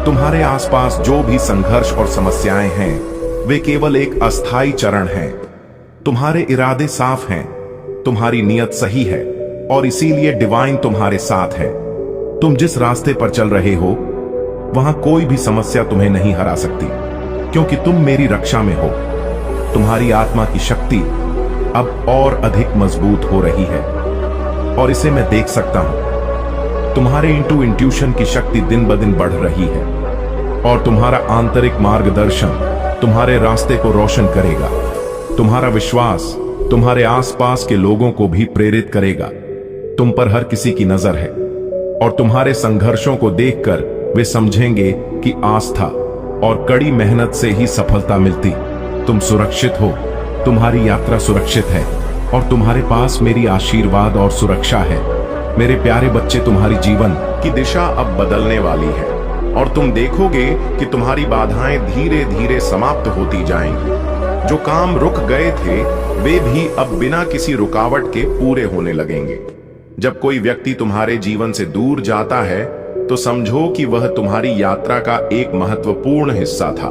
तुम्हारे आसपास जो भी संघर्ष और समस्याएं हैं, वे केवल एक अस्थायी चरण हैं। तुम्हारे इरादे साफ हैं, तुम्हारी नीयत सही है और इसीलिए डिवाइन तुम्हारे साथ है। तुम जिस रास्ते पर चल रहे हो, वहां कोई भी समस्या तुम्हें नहीं हरा सकती, क्योंकि तुम मेरी रक्षा में हो। तुम्हारी आत्मा की शक्ति अब और अधिक मजबूत हो रही है और इसे मैं देख सकता हूं। तुम्हारे इंट्यूशन की शक्ति दिन ब दिन बढ़ रही है और तुम्हारा आंतरिक मार्गदर्शन तुम्हारे रास्ते को रोशन करेगा। तुम्हारा विश्वास तुम्हारे आसपास के लोगों को भी प्रेरित करेगा। तुम पर हर किसी की नजर है और तुम्हारे संघर्षों को देखकर वे समझेंगे कि आस्था और कड़ी मेहनत से ही सफलता मिलती। तुम सुरक्षित हो, तुम्हारी यात्रा सुरक्षित है और तुम्हारे पास मेरी आशीर्वाद और सुरक्षा है। मेरे प्यारे बच्चे, तुम्हारी जीवन की दिशा अब बदलने वाली है और तुम देखोगे कि तुम्हारी बाधाएं धीरे धीरे समाप्त होती जाएंगी। जो काम रुक गए थे वे भी अब बिना किसी रुकावट के पूरे होने लगेंगे। जब कोई व्यक्ति तुम्हारे जीवन से दूर जाता है तो समझो कि वह तुम्हारी यात्रा का एक महत्वपूर्ण हिस्सा था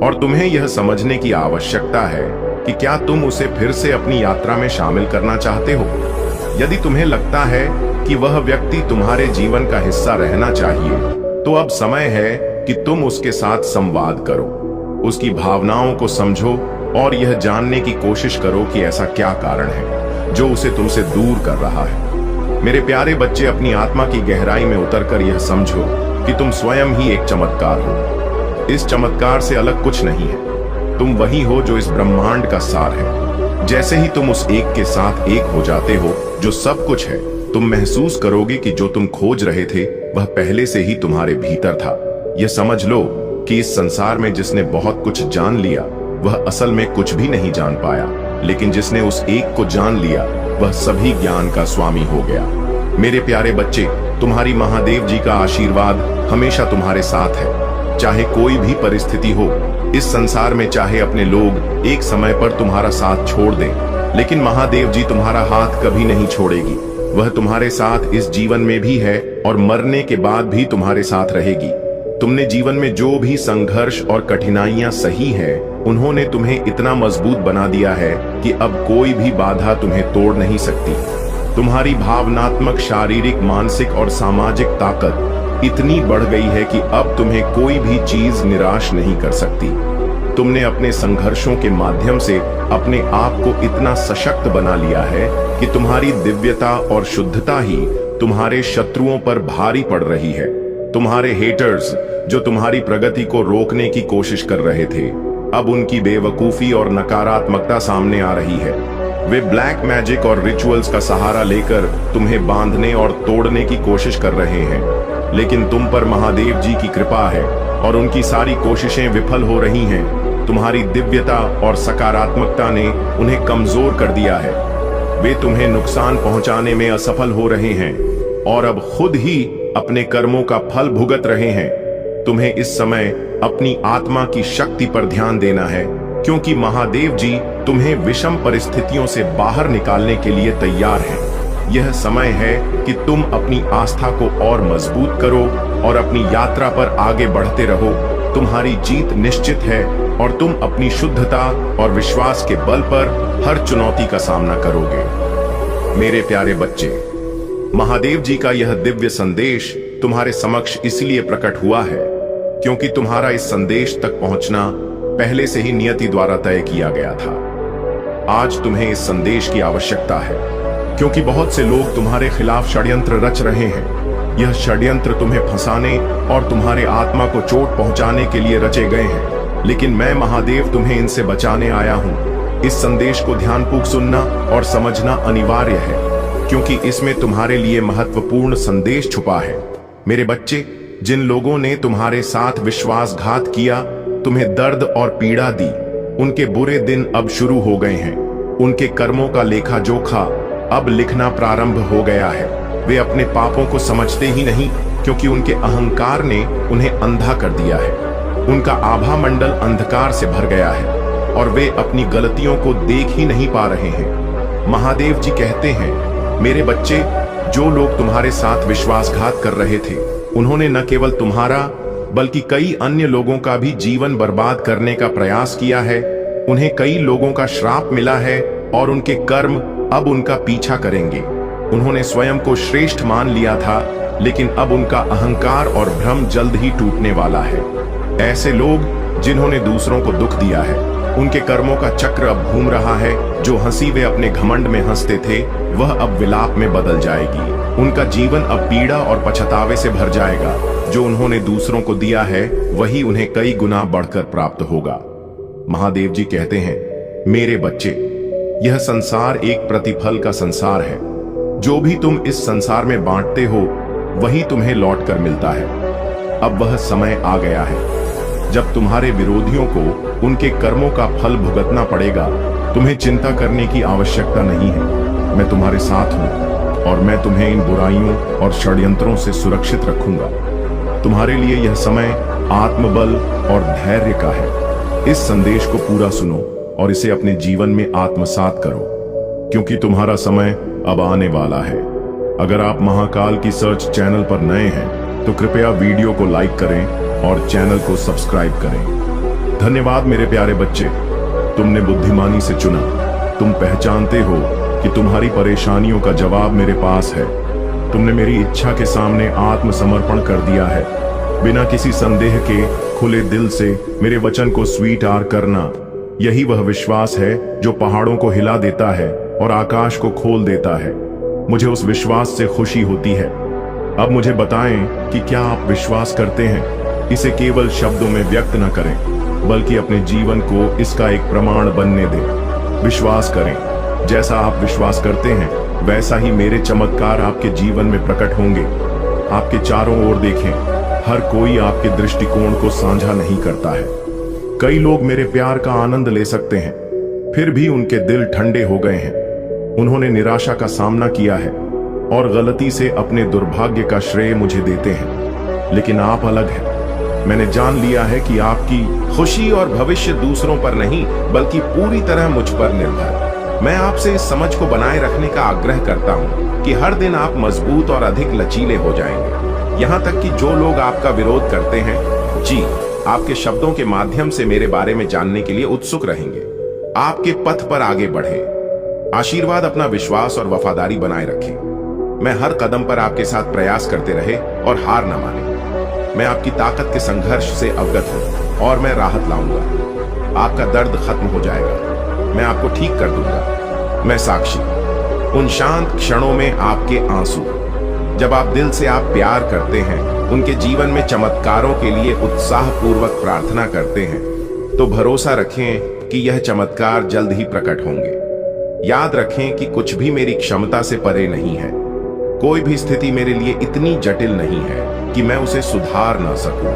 और तुम्हें यह समझने की आवश्यकता है कि क्या तुम उसे फिर से अपनी यात्रा में शामिल करना चाहते हो। यदि तुम्हें लगता है कि वह व्यक्ति तुम्हारे जीवन का हिस्सा रहना चाहिए, तो अब समय है कि तुम उसके साथ संवाद करो, उसकी भावनाओं को समझो और यह जानने की कोशिश करो कि ऐसा क्या कारण है जो उसे तुमसे दूर कर रहा है। मेरे प्यारे बच्चे, अपनी आत्मा की गहराई में उतरकर यह समझो कि तुम स्वयं ही एक चमत्कार हो। इस चमत्कार से अलग कुछ नहीं है। तुम वही हो जो इस ब्रह्मांड का सार है। जैसे ही तुम उस एक के साथ एक हो जाते हो जो सब कुछ है, तुम महसूस करोगे कि जो तुम खोज रहे थे वह पहले से ही तुम्हारे भीतर था। यह समझ लो कि इस संसार में जिसने बहुत कुछ जान लिया वह असल में कुछ भी नहीं जान पाया, लेकिन जिसने उस एक को जान लिया वह सभी ज्ञान का स्वामी हो गया। मेरे प्यारे बच्चे, तुम्हारी महादेव जी का आशीर्वाद हमेशा तुम्हारे साथ है। चाहे कोई भी परिस्थिति हो इस संसार में, चाहे अपने लोग एक समय पर तुम्हारा साथ छोड़ दें, लेकिन महादेव जी तुम्हारा हाथ कभी नहीं छोड़ेगी। वह तुम्हारे साथ इस जीवन में भी है और मरने के बाद भी तुम्हारे साथ रहेगी। तुमने जीवन में जो भी संघर्ष और कठिनाइयां सही है, उन्होंने तुम्हें इतना मजबूत बना दिया है कि अब कोई भी बाधा तुम्हें तोड़ नहीं सकती। तुम्हारी भावनात्मक, शारीरिक, मानसिक और सामाजिक ताकत इतनी बढ़ गई है कि अब तुम्हें कोई भी चीज निराश नहीं कर सकती। तुमने अपने संघर्षों के माध्यम से अपने आप को इतना सशक्त बना लिया है कि तुम्हारी दिव्यता और शुद्धता ही तुम्हारे शत्रुओं पर भारी पड़ रही है। तुम्हारे हेटर्स जो तुम्हारी प्रगति को रोकने की कोशिश कर रहे थे, अब उनकी बेवकूफी और नकारात्मकता सामने आ रही है। वे ब्लैक मैजिक और रिचुअल्स का सहारा लेकर तुम्हें बांधने और तोड़ने की कोशिश कर रहे हैं, लेकिन तुम पर महादेव जी की कृपा है और उनकी सारी कोशिशें विफल हो रही हैं। तुम्हारी दिव्यता और सकारात्मकता ने उन्हें कमजोर कर दिया है। वे तुम्हें नुकसान पहुंचाने में असफल हो रहे हैं और अब खुद ही अपने कर्मों का फल भुगत रहे हैं। तुम्हें इस समय अपनी आत्मा की शक्ति पर ध्यान देना है, क्योंकि महादेव जी तुम्हें विषम परिस्थितियों से बाहर निकालने के लिए तैयार हैं। यह समय है कि तुम अपनी आस्था को और मजबूत करो और अपनी यात्रा पर आगे बढ़ते रहो। तुम्हारी जीत निश्चित है और तुम अपनी शुद्धता और विश्वास के बल पर हर चुनौती का सामना करोगे। मेरे प्यारे बच्चे, महादेव जी का यह दिव्य संदेश तुम्हारे समक्ष इसलिए प्रकट हुआ है क्योंकि तुम्हारा इस संदेश तक पहुंचना पहले से ही नियति द्वारा तय किया गया था। आज तुम्हें इस संदेश की आवश्यकता है क्योंकि बहुत से लोग तुम्हारे खिलाफ षड्यंत्र रच रहे हैं। यह षड्यंत्र तुम्हें फंसाने और तुम्हारे आत्मा को चोट पहुंचाने के लिए रचे गए हैं, लेकिन मैं महादेव तुम्हें इनसे बचाने आया हूं। इस संदेश को ध्यानपूर्वक सुनना और समझना अनिवार्य है क्योंकि इसमें तुम्हारे लिए महत्वपूर्ण संदेश छुपा है। मेरे बच्चे, जिन लोगों ने तुम्हारे साथ विश्वासघात किया, तुम्हें दर्द और पीड़ा दी, उनके बुरे दिन अब शुरू हो गए हैं। उनके कर्मों का लेखा जोखा अब लिखना प्रारंभ हो गया है। वे अपने पापों को समझते ही नहीं क्योंकि उनके अहंकार ने उन्हें अंधा कर दिया है। उनका आभा मंडल अंधकार से भर गया है और वे अपनी गलतियों को देख ही नहीं पा रहे हैं। महादेव जी कहते हैं, मेरे बच्चे, जो लोग तुम्हारे साथ विश्वासघात कर रहे थे, उन्होंने न केवल तुम्हारा बल्कि कई अन्य लोगों का भी जीवन बर्बाद करने का प्रयास किया है। उन्हें कई लोगों का श्राप मिला है और उनके कर्म अब उनका पीछा करेंगे। उन्होंने स्वयं को श्रेष्ठ मान लिया था, लेकिन अब उनका अहंकार और भ्रम जल्द ही टूटने वाला है। ऐसे लोग जिन्होंने दूसरों को दुख दिया है, उनके कर्मों का चक्र अब घूम रहा है। जो हंसी वे अपने घमंड में हंसते थे, वह अब विलाप में बदल जाएगी। उनका जीवन अब पीड़ा और पछतावे से भर जाएगा। जो उन्होंने दूसरों को दिया है, वही उन्हें कई गुना बढ़कर प्राप्त होगा। महादेव जी कहते हैं, मेरे बच्चे, यह संसार एक प्रतिफल का संसार है। जो भी तुम इस संसार में बांटते हो वही तुम्हें लौट कर मिलता है। अब वह समय आ गया है जब तुम्हारे विरोधियों को उनके कर्मों का फल भुगतना पड़ेगा। तुम्हें चिंता करने की आवश्यकता नहीं है। मैं तुम्हारे साथ हूं और मैं तुम्हें इन बुराइयों और षड्यंत्रों से सुरक्षित रखूंगा। तुम्हारे लिए यह समय आत्मबल और धैर्य का है। इस संदेश को पूरा सुनो और इसे अपने जीवन में आत्मसात करो, क्योंकि तुम्हारा समय अब आने वाला है। अगर आप महाकाल की सर्च चैनल पर नए हैं तो कृपया वीडियो को लाइक करें और चैनल को सब्सक्राइब करें। धन्यवाद मेरे प्यारे बच्चे, तुमने बुद्धिमानी से चुना। तुम पहचानते हो कि तुम्हारी परेशानियों का जवाब मेरे पास है। तुमने मेरी इच्छा के सामने आत्मसमर्पण कर दिया है। बिना किसी संदेह के खुले दिल से मेरे वचन को स्वीकार करना, यही वह विश्वास है जो पहाड़ों को हिला देता है और आकाश को खोल देता है। मुझे उस विश्वास से खुशी होती है। अब मुझे बताएं कि क्या आप विश्वास करते हैं। इसे केवल शब्दों में व्यक्त न करें, बल्कि अपने जीवन को इसका एक प्रमाण बनने दें। विश्वास करें, जैसा आप विश्वास करते हैं वैसा ही मेरे चमत्कार आपके जीवन में प्रकट होंगे। आपके चारों ओर देखें, हर कोई आपके दृष्टिकोण को साझा नहीं करता है। कई लोग मेरे प्यार का आनंद ले सकते हैं, फिर भी उनके दिल ठंडे हो गए हैं। उन्होंने निराशा का सामना किया है और गलती से अपने दुर्भाग्य का श्रेय मुझे देते हैं। लेकिन आप अलग हैं। मैंने जान लिया है कि आपकी खुशी और भविष्य दूसरों पर नहीं, बल्कि पूरी तरह मुझ पर निर्भर है। मैं आपसे इस समझ को बनाए रखने का आग्रह करता हूं कि हर दिन आप मजबूत और अधिक लचीले हो जाएंगे। यहां तक कि जो लोग आपका विरोध करते हैं, जी, आपके शब्दों के माध्यम से मेरे बारे में जानने के लिए उत्सुक रहेंगे। आपके पथ पर आगे बढ़े। आशीर्वाद अपना विश्वास और वफादारी बनाए रखें। मैं हर कदम पर आपके साथ प्रयास करते रहे और हार न माने। मैं आपकी ताकत के संघर्ष से अवगत हूं और मैं राहत लाऊंगा। आपका दर्द खत्म हो जाएगा। मैं आपको ठीक कर दूंगा। मैं साक्षी। उन शांत क्षणों में आपके आंसू, जब आप दिल से आप प्यार करते हैं, उनके जीवन में चमत्कारों के लिए उत्साहपूर्वक प्रार्थना करते हैं, तो भरोसा रखें कि यह चमत्कार जल्द ही प्रकट होंगे। याद रखें कि कुछ भी मेरी क्षमता से परे नहीं है। कोई भी स्थिति मेरे लिए इतनी जटिल नहीं है कि मैं उसे सुधार ना सकूं।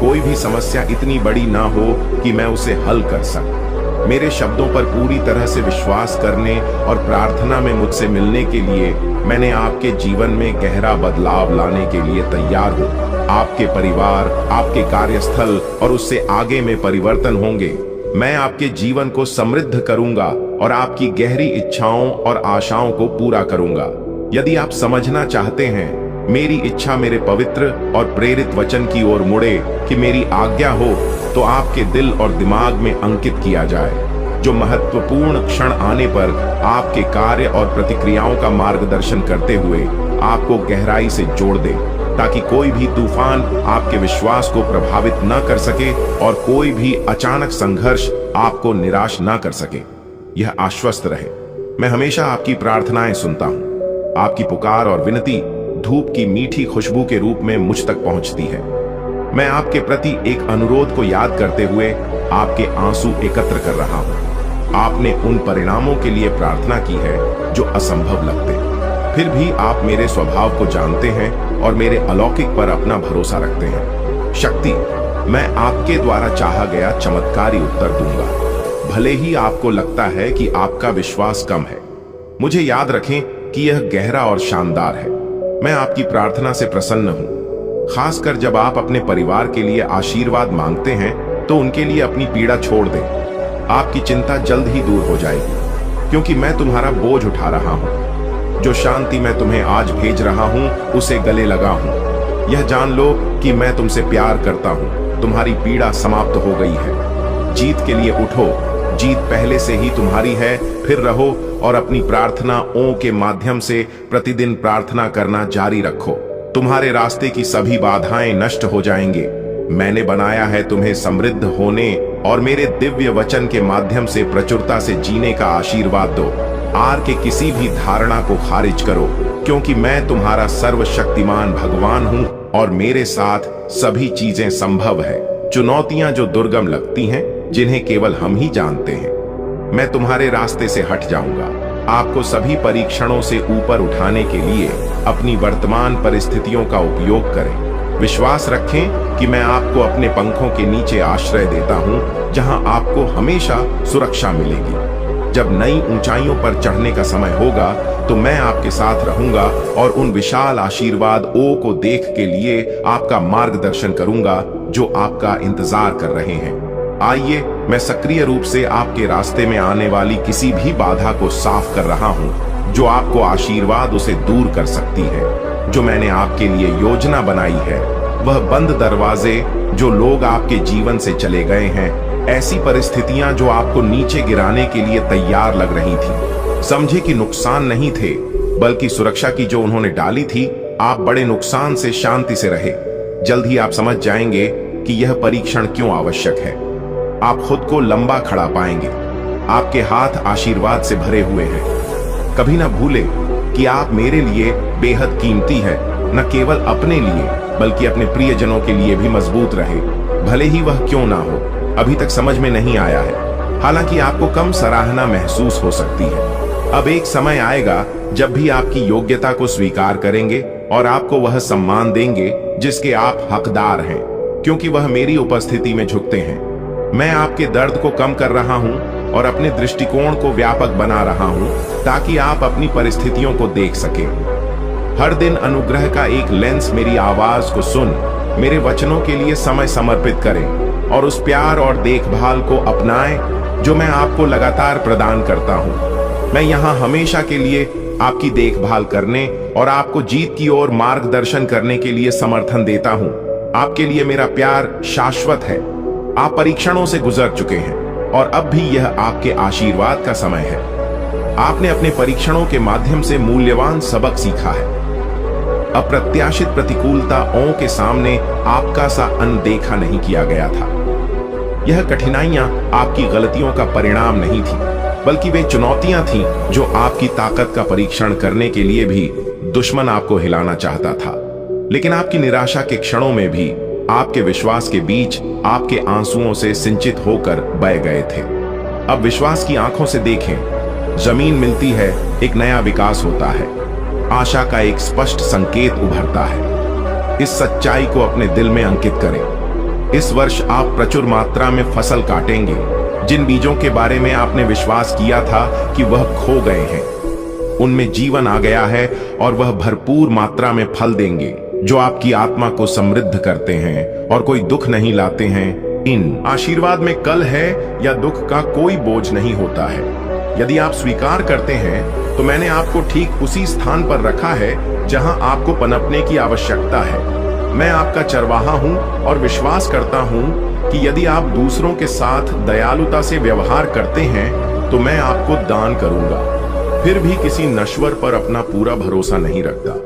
कोई भी समस्या इतनी बड़ी ना हो कि मैं उसे हल कर सकूं। मेरे शब्दों पर पूरी तरह से विश्वास करने और प्रार्थना में मुझसे मिलने के लिए मैंने आपके जीवन में गहरा बदलाव लाने के लिए तैयार हूं। आपके परिवार, आपके कार्यस्थल और उससे आगे में परिवर्तन होंगे। मैं आपके जीवन को समृद्ध करूंगा और आपकी गहरी इच्छाओं और आशाओं को पूरा करूंगा। यदि आप समझना चाहते हैं, मेरी इच्छा मेरे पवित्र और प्रेरित वचन की ओर मुड़े कि मेरी आज्ञा हो, तो आपके दिल और दिमाग में अंकित किया जाए। जो महत्वपूर्ण क्षण आने पर आपके कार्य और प्रतिक्रियाओं का मार्गदर्शन करते हुए आपको गहराई से जोड़ दे, ताकि कोई भी तूफान आपके विश्वास को प्रभावित न कर सके और कोई भी अचानक संघर्ष आपको निराश न कर सके। यह आश्वस्त रहे, मैं हमेशा आपकी प्रार्थनाएं सुनता हूं। आपकी पुकार और विनती धूप की मीठी खुशबू के रूप में मुझ तक पहुंचती है। मैं आपके प्रति एक अनुरोध को याद करते हुए आपके आंसू एकत्र कर रहा हूं। आपने उन परिणामों के लिए प्रार्थना की है जो असंभव लगते, फिर भी आप मेरे स्वभाव को जानते हैं और मेरे अलौकिक पर अपना भरोसा रखते हैं। शक्ति, मैं आपके द्वारा चाहा गया चमत्कारी उत्तर दूंगा, भले ही आपको लगता है कि आपका विश्वास कम है। मुझे याद रखें कि यह गहरा और शानदार है। मैं आपकी प्रार्थना से प्रसन्न हूं, खासकर जब आप अपने परिवार के लिए आशीर्वाद मांगते हैं तो उनके लिए अपनी पीड़ा छोड़ दें। आपकी चिंता जल्द ही दूर हो जाएगी, क्योंकि मैं तुम्हारा बोझ उठा रहा हूं। जो शांति मैं तुम्हें आज भेज रहा हूं, उसे गले लगा हूं। यह जान लो कि मैं तुमसे प्यार करता हूं। तुम्हारी पीड़ा समाप्त हो गई है। जीत के लिए उठो। जीत पहले से ही तुम्हारी है। फिर रहो और अपनी प्रार्थनाओं के माध्यम से प्रतिदिन प्रार्थना करना जारी रखो। तुम्हारे रास्ते की सभी बाधाएं नष्ट हो जाएंगे। मैंने बनाया है तुम्हें समृद्ध होने और मेरे दिव्य वचन के माध्यम से प्रचुरता से जीने का आशीर्वाद दो। आर के किसी भी धारणा को खारिज करो, क्योंकि मैं तुम्हारा सर्वशक्तिमान भगवान हूं और मेरे साथ सभी चीजें संभव है। चुनौतियां जो दुर्गम लगती हैं, जिन्हें केवल हम ही जानते हैं, मैं तुम्हारे रास्ते से हट जाऊंगा। आपको सभी परीक्षणों से ऊपर उठाने के लिए अपनी वर्तमान परिस्थितियों का उपयोग करें। विश्वास रखें कि मैं आपको अपने पंखों के नीचे आश्रय देता हूं, जहां आपको हमेशा सुरक्षा मिलेगी। जब नई ऊंचाइयों पर चढ़ने का समय होगा तो मैं आपके साथ रहूंगा और उन विशाल आशीर्वाद को देख के लिए आपका मार्गदर्शन करूंगा जो आपका इंतजार कर रहे हैं। आइए, मैं सक्रिय रूप से आपके रास्ते में आने वाली किसी भी बाधा को साफ कर रहा हूं जो आपको आशीर्वाद उसे दूर कर सकती है। जो मैंने आपके लिए योजना बनाई है, वह बंद दरवाजे जो लोग आपके जीवन से चले गए हैं, ऐसी परिस्थितियां जो आपको नीचे गिराने के लिए तैयार लग रही थी, समझे कि नुकसान नहीं थे बल्कि सुरक्षा की जो उन्होंने डाली थी। आप बड़े नुकसान से शांति से रहे। जल्द ही आप समझ जाएंगे कि यह परीक्षण क्यों आवश्यक है। आप खुद को लंबा खड़ा पाएंगे। आपके हाथ आशीर्वाद से भरे हुए हैं। कभी ना भूले कि आप मेरे लिए बेहद कीमती है, न केवल अपने लिए बल्कि अपने प्रियजनों के लिए भी मजबूत रहे, भले ही वह क्यों ना हो। अभी तक समझ में नहीं आया है, हालांकि आपको कम सराहना महसूस हो सकती है। अब एक समय आएगा जब भी आपकी योग्यता को स्वीकार करेंगे और आपको वह सम्मान देंगे जिसके आप हकदार हैं, क्योंकि वह मेरी उपस्थिति में झुकते हैं। मैं आपके दर्द को कम कर रहा हूं और अपने दृष्टिकोण को व्यापक बना रहा हूं ताकि आप अपनी परिस्थितियों को देख सकें। हर दिन अनुग्रह का एक लेंस मेरी आवाज को सुन, मेरे वचनों के लिए समय समर्पित करें और उस प्यार और देखभाल को अपनाएं जो मैं आपको लगातार प्रदान करता हूं। मैं यहां हमेशा के लिए आपकी देखभाल करने और आपको जीत की ओर मार्गदर्शन करने के लिए समर्थन देता हूं। आपके लिए मेरा प्यार शाश्वत है। आप परीक्षणों से गुजर चुके हैं और अब भी यह आपके आशीर्वाद का समय है। आपने अपने परीक्षणों के माध्यम से मूल्यवान सबक सीखा है। अप्रत्याशित प्रतिकूलताओं के सामने आपका सा अनदेखा नहीं किया गया था। यह कठिनाइयां आपकी गलतियों का परिणाम नहीं थी, बल्कि वे चुनौतियां थीं जो आपकी ताकत का परीक्षण करने के लिए भी दुश्मन आपको हिलाना चाहता था। लेकिन आपकी निराशा के क्षणों में भी आपके विश्वास के बीच आपके आंसुओं से सिंचित होकर बह गए थे। अब विश्वास की आंखों से देखें, जमीन मिलती है, एक नया विकास होता है, आशा का एक स्पष्ट संकेत उभरता है। इस सच्चाई को अपने दिल में अंकित करें। इस वर्ष आप प्रचुर मात्रा में फसल काटेंगे। जिन बीजों के बारे में आपने विश्वास किया था कि वह खो गए हैं, उनमें जीवन आ गया है और वह भरपूर मात्रा में फल देंगे जो आपकी आत्मा को समृद्ध करते हैं और कोई दुख नहीं लाते हैं। इन आशीर्वाद में कल है या दुख का कोई बोझ नहीं होता है। यदि आप स्वीकार करते हैं तो मैंने आपको ठीक उसी स्थान पर रखा है जहां आपको पनपने की आवश्यकता है। मैं आपका चरवाहा हूं और विश्वास करता हूं कि यदि आप दूसरों के साथ दयालुता से व्यवहार करते हैं तो मैं आपको दान करूंगा। फिर भी किसी नश्वर पर अपना पूरा भरोसा नहीं रखता।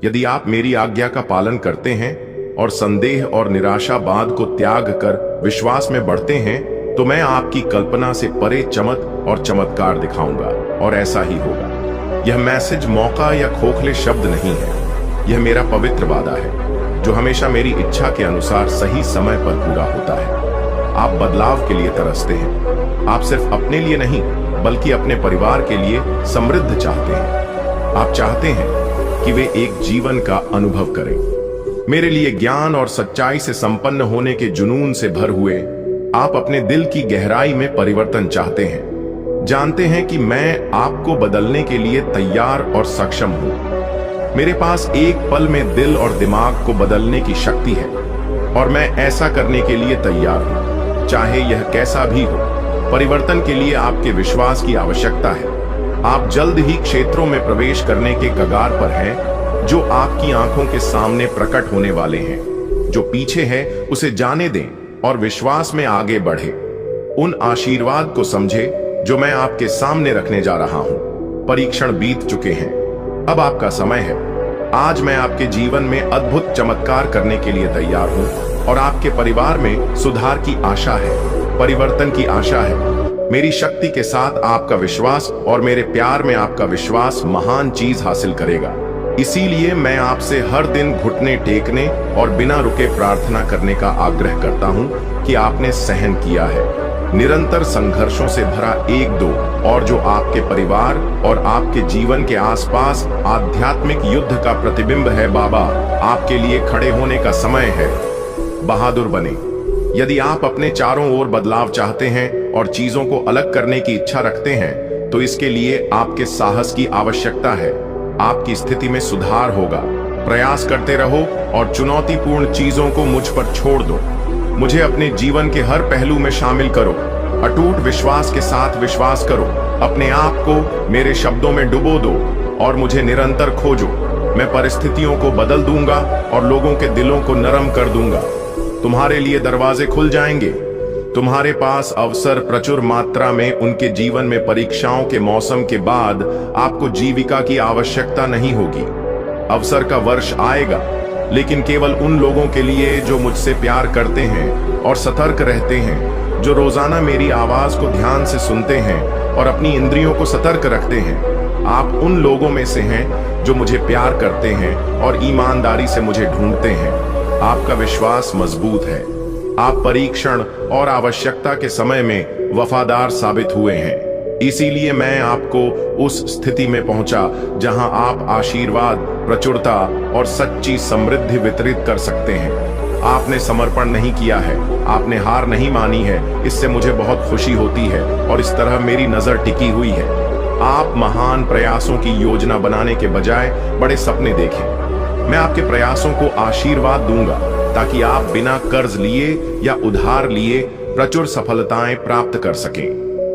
यदि आप मेरी आज्ञा का पालन करते हैं और संदेह और निराशावाद को त्याग कर विश्वास में बढ़ते हैं तो मैं आपकी कल्पना से परे चमक और चमत्कार दिखाऊंगा, और ऐसा ही होगा। यह मैसेज मौका या खोखले शब्द नहीं है, यह मेरा पवित्र वादा है जो हमेशा मेरी इच्छा के अनुसार सही समय पर पूरा होता है। आप बदलाव के लिए तरसते हैं। आप सिर्फ अपने लिए नहीं बल्कि अपने परिवार के लिए समृद्ध चाहते हैं। आप चाहते हैं कि वे एक जीवन का अनुभव करें। मेरे लिए ज्ञान और सच्चाई से संपन्न होने के जुनून से भर हुए आप अपने दिल की गहराई में परिवर्तन चाहते हैं। जानते हैं कि मैं आपको बदलने के लिए तैयार और सक्षम हूं। मेरे पास एक पल में दिल और दिमाग को बदलने की शक्ति है और मैं ऐसा करने के लिए तैयार हूं, चाहे यह कैसा भी हो। परिवर्तन के लिए आपके विश्वास की आवश्यकता है। आप जल्द ही क्षेत्रों में प्रवेश करने के कगार पर हैं जो आपकी आंखों के सामने प्रकट होने वाले हैं। जो पीछे है उसे जाने दें और विश्वास में आगे बढ़े। उन आशीर्वाद को समझे जो मैं आपके सामने रखने जा रहा हूं। परीक्षण बीत चुके हैं, अब आपका समय है। आज मैं आपके जीवन में अद्भुत चमत्कार करने के लिए तैयार हूं और आपके परिवार में सुधार की आशा है, परिवर्तन की आशा है। मेरी शक्ति के साथ आपका विश्वास और मेरे प्यार में आपका विश्वास महान चीज हासिल करेगा। इसीलिए मैं आपसे हर दिन घुटने टेकने और बिना रुके प्रार्थना करने का आग्रह करता हूं कि आपने सहन किया है। निरंतर संघर्षों से भरा एक दो और जो आपके परिवार और आपके जीवन के आसपास आध्यात्मिक युद्ध का प्रतिबिंब है। बाबा आपके लिए खड़े होने का समय है। बहादुर बने। यदि आप अपने चारों ओर बदलाव चाहते हैं और चीजों को अलग करने की इच्छा रखते हैं तो इसके लिए आपके साहस की आवश्यकता है। आपकी स्थिति में सुधार होगा। प्रयास करते रहो और चुनौतीपूर्ण चीजों को मुझ पर छोड़ दो। मुझे अपने जीवन के हर पहलू में शामिल करो। अटूट विश्वास के साथ विश्वास करो। अपने आप को मेरे शब्दों में डुबो दो और मुझे निरंतर खोजो। मैं परिस्थितियों को बदल दूंगा और लोगों के दिलों को नरम कर दूंगा। तुम्हारे लिए दरवाजे खुल जाएंगे। तुम्हारे पास अवसर प्रचुर मात्रा में। उनके जीवन में परीक्षाओं के मौसम के बाद आपको जीविका की आवश्यकता नहीं होगी। अवसर का वर्ष आएगा, लेकिन केवल उन लोगों के लिए जो मुझसे प्यार करते हैं और सतर्क रहते हैं, जो रोजाना मेरी आवाज को ध्यान से सुनते हैं और अपनी इंद्रियों को सतर्क रखते हैं। आप उन लोगों में से हैं जो मुझे प्यार करते हैं और ईमानदारी से मुझे ढूंढते हैं। आपका विश्वास मजबूत है। आप परीक्षण और आवश्यकता के समय में वफादार साबित हुए हैं। इसीलिए मैं आपको उस स्थिति में पहुंचा जहां आप आशीर्वाद, प्रचुरता और सच्ची समृद्धि वितरित कर सकते हैं। आपने समर्पण नहीं किया है, आपने हार नहीं मानी है। इससे मुझे बहुत खुशी होती है और इस तरह मेरी नजर टिकी हुई है। आप महान प्रयासों की योजना बनाने के बजाय बड़े सपने देखें। मैं आपके प्रयासों को आशीर्वाद दूंगा ताकि आप बिना कर्ज लिए या उधार लिए प्रचुर सफलताएं प्राप्त कर सकें।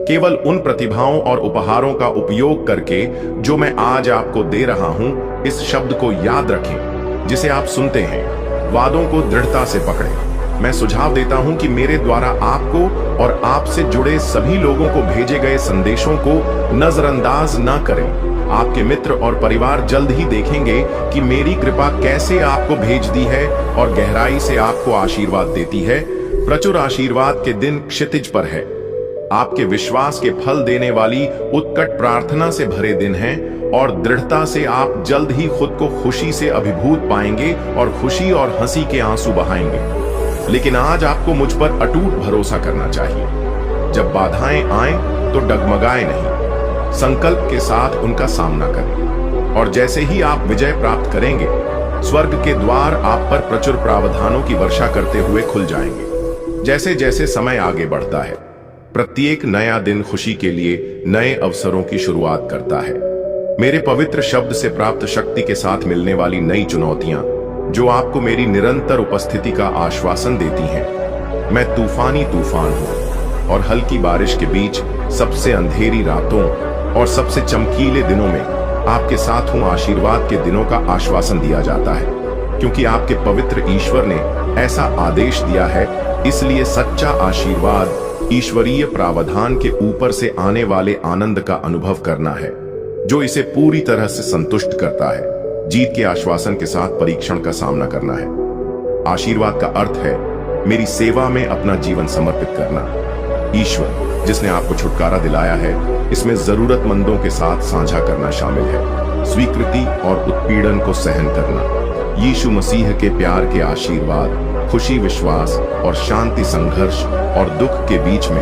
केवल उन प्रतिभाओं और उपहारों का उपयोग करके जो मैं आज आपको दे रहा हूं, इस शब्द को याद रखें जिसे आप सुनते हैं। वादों को दृढ़ता से पकड़ें। मैं सुझाव देता हूं कि मेरे द्वारा आपको और आपसे जुड़े सभी लोगों को भेजे गए संदेशों को नजरअंदाज न करें। आपके मित्र और परिवार जल्द ही देखेंगे कि मेरी कृपा कैसे आपको भेज दी है और गहराई से आपको आशीर्वाद देती है। प्रचुर आशीर्वाद के दिन क्षितिज पर है। आपके विश्वास के फल देने वाली उत्कट प्रार्थना से भरे दिन हैं और दृढ़ता से आप जल्द ही खुद को खुशी से अभिभूत पाएंगे और खुशी और हंसी के आंसू बहाएंगे। लेकिन आज आपको मुझ पर अटूट भरोसा करना चाहिए। जब बाधाएं आएं तो डगमगाएं नहीं, संकल्प के साथ उनका सामना करें और जैसे ही आप विजय प्राप्त करेंगे, स्वर्ग के द्वार आप पर प्रचुर प्रावधानों की वर्षा करते हुए खुल जाएंगे। जैसे जैसे समय आगे बढ़ता है, प्रत्येक नया दिन खुशी के लिए नए अवसरों की शुरुआत करता है। मेरे पवित्र शब्द से प्राप्त शक्ति के साथ मिलने वाली नई चुनौतियां जो आपको मेरी निरंतर उपस्थिति का आश्वासन देती हैं। मैं तूफानी तूफान हूं और हल्की बारिश के बीच, सबसे अंधेरी रातों और सबसे चमकीले दिनों में आपके साथ हूं। आशीर्वाद के दिनों का आश्वासन दिया जाता है क्योंकि आपके पवित्र ईश्वर ने ऐसा आदेश दिया है। इसलिए सच्चा आशीर्वाद ईश्वरीय प्रावधान के ऊपर से आने वाले आनंद का अनुभव करना है जो इसे पूरी तरह से संतुष्ट करता है। जीत के आश्वासन के साथ परीक्षण का सामना करना है। आशीर्वाद का अर्थ है मेरी सेवा में अपना जीवन समर्पित करना। ईश्वर जिसने आपको छुटकारा दिलाया है, इसमें जरूरतमंदों के साथ साझा करना शामिल है। स्वीकृति और उत्पीड़न को सहन करना। यीशु मसीह के प्यार के आशीर्वाद, खुशी, विश्वास और शांति संघर्ष और दुख के बीच में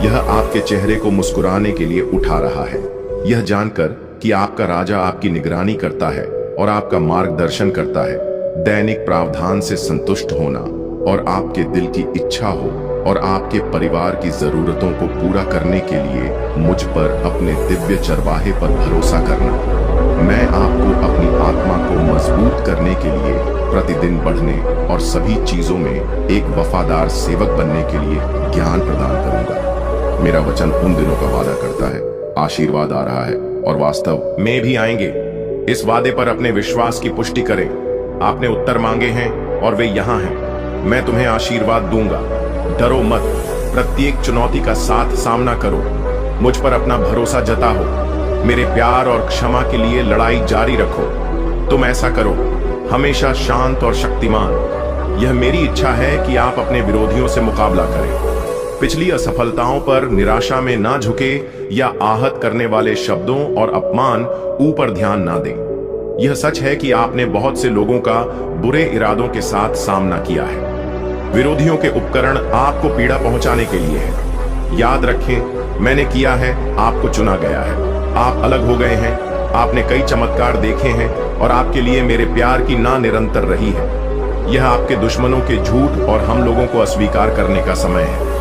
यह आपके चेहरे को मुस्कुराने के लिए उठा रहा है। यह जानकर कि आपका राजा आपकी निगरानी करता है और आपका मार्गदर्शन करता है। दैनिक प्रावधान से संतुष्ट होना और आपके दिल की इच्छा हो और आपके परिवार की जरूरतों को पूरा करने के लिए मुझ पर अपने दिव्य चरवाहे पर भरोसा करना। मैं आपको अपनी आत्मा को मजबूत करने के लिए प्रतिदिन बढ़ने और सभी चीजों में एक वफादार सेवक बनने के लिए ज्ञान प्रदान करूंगा। मेरा वचन उन दिनों का वादा करता है। आशीर्वाद आ रहा है और वास्तव में भी आएंगे। इस वादे पर अपने विश्वास की पुष्टि करें। आपने उत्तर मांगे हैं और वे यहाँ हैं। मैं तुम्हें आशीर्वाद दूंगा। डरो मत। प्रत्येक चुनौती का साथ सामना करो। मुझ पर अपना भरोसा जताओ। मेरे प्यार और क्षमा के लिए लड़ाई जारी रखो। तुम ऐसा करो, हमेशा शांत और शक्तिमान। यह मेरी इच्छा है कि आप अपने विरोधियों से मुकाबला करें। पिछली असफलताओं पर निराशा में ना झुके या आहत करने वाले शब्दों और अपमान ऊपर ध्यान ना दें। यह सच है कि आपने बहुत से लोगों का बुरे इरादों के साथ सामना किया है। विरोधियों के उपकरण आपको पीड़ा पहुंचाने के लिए है। याद रखें, मैंने किया है, आपको चुना गया है। आप अलग हो गए हैं, आपने कई चमत्कार देखे हैं और आपके लिए मेरे प्यार की ना निरंतर रही है। यह आपके दुश्मनों के झूठ और हम लोगों को अस्वीकार करने का समय है।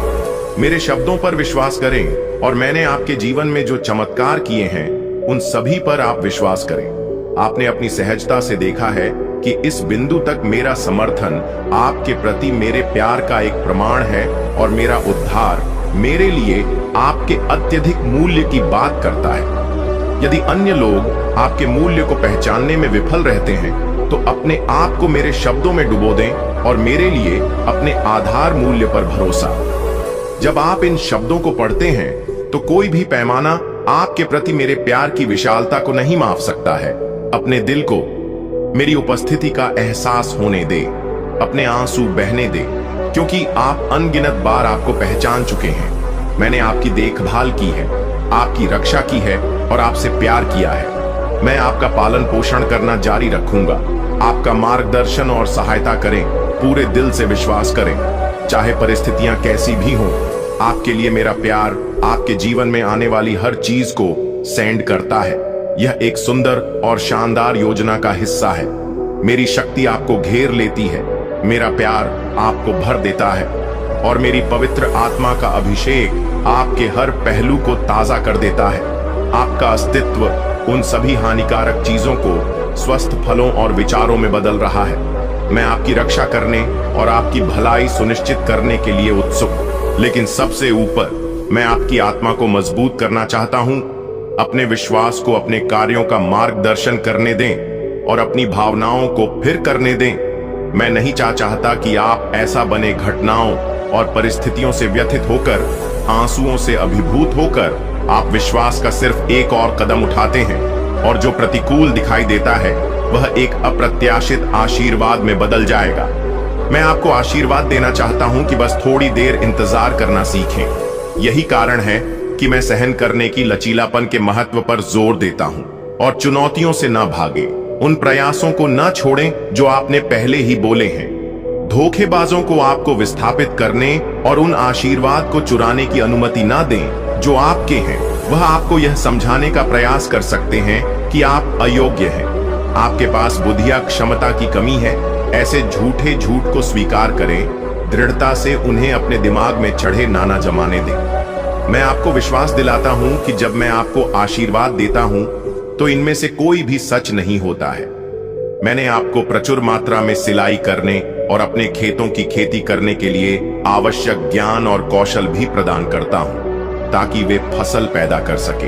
मेरे शब्दों पर विश्वास करें और मैंने आपके जीवन में जो चमत्कार किए हैं उन सभी पर आप विश्वास करें। आपने अपनी सहजता से देखा है कि इस बिंदु तक मेरा समर्थन आपके प्रति मेरे प्यार का एक प्रमाण है और मेरा उद्धार मेरे लिए आपके अत्यधिक मूल्य की बात करता है। यदि अन्य लोग आपके मूल्य को पहचानने में विफल रहते हैं तो अपने आप को मेरे शब्दों में डुबो दें और मेरे लिए अपने आधार मूल्य पर भरोसा। जब आप इन शब्दों को पढ़ते हैं तो कोई भी पैमाना आपके प्रति मेरे प्यार की विशालता को नहीं माप सकता है। अपने दिल को मेरी उपस्थिति का एहसास होने दे, अपने आंसू बहने दे, क्योंकि आप अनगिनत बार आपको पहचान चुके हैं। मैंने आपकी देखभाल की है, आपकी रक्षा की है और आपसे प्यार किया है। मैं आपका पालन पोषण करना जारी रखूंगा। आपका मार्गदर्शन और सहायता करें, पूरे दिल से विश्वास करें। चाहे परिस्थितियां कैसी भी हों, आपके लिए मेरा प्यार आपके जीवन में आने वाली हर चीज को सेंड करता है। यह एक सुंदर और शानदार योजना का हिस्सा है। मेरी शक्ति आपको घेर लेती है, मेरा प्यार आपको भर देता है और मेरी पवित्र आत्मा का अभिषेक आपके हर पहलू को ताजा कर देता है। आपका अस्तित्व उन सभी हानिकारक चीजों को स्वस्थ फलों और विचारों में बदल रहा है। मैं आपकी रक्षा करने और आपकी भलाई सुनिश्चित करने के लिए उत्सुक हूं, लेकिन सबसे ऊपर मैं आपकी आत्मा को मजबूत करना चाहता हूं। अपने विश्वास को अपने कार्यों का मार्गदर्शन करने दें और अपनी भावनाओं को फिर करने दें। मैं नहीं चाहता कि आप ऐसा बने घटनाओं और परिस्थितियों से व्यथित होकर, आंसुओं से अभिभूत होकर आप विश्वास का सिर्फ एक और कदम उठाते हैं और जो प्रतिकूल दिखाई देता है वह एक अप्रत्याशित आशीर्वाद में बदल जाएगा। मैं आपको आशीर्वाद देना चाहता हूं कि बस थोड़ी देर इंतजार करना सीखें। यही कारण है कि मैं सहन करने की लचीलापन के महत्व पर जोर देता हूं और चुनौतियों से न भागे। उन प्रयासों को न छोड़ें जो आपने पहले ही बोले हैं। धोखेबाजों को आपको विस्थापित करने और उन आशीर्वाद को चुराने की अनुमति न दें जो आपके हैं। वह आपको यह समझाने का प्रयास कर सकते हैं कि आप अयोग्य हैं, आपके पास बुद्धि या क्षमता की कमी है। ऐसे झूठे झूठ को स्वीकार करें, दृढ़ता से उन्हें अपने दिमाग में चढ़े नाना जमाने दें। मैं आपको विश्वास दिलाता हूं कि जब मैं आपको आशीर्वाद देता हूं तो इनमें से कोई भी सच नहीं होता है। मैंने आपको प्रचुर मात्रा में सिलाई करने और अपने खेतों की खेती करने के लिए आवश्यक ज्ञान और कौशल भी प्रदान करता हूं ताकि वे फसल पैदा कर सके,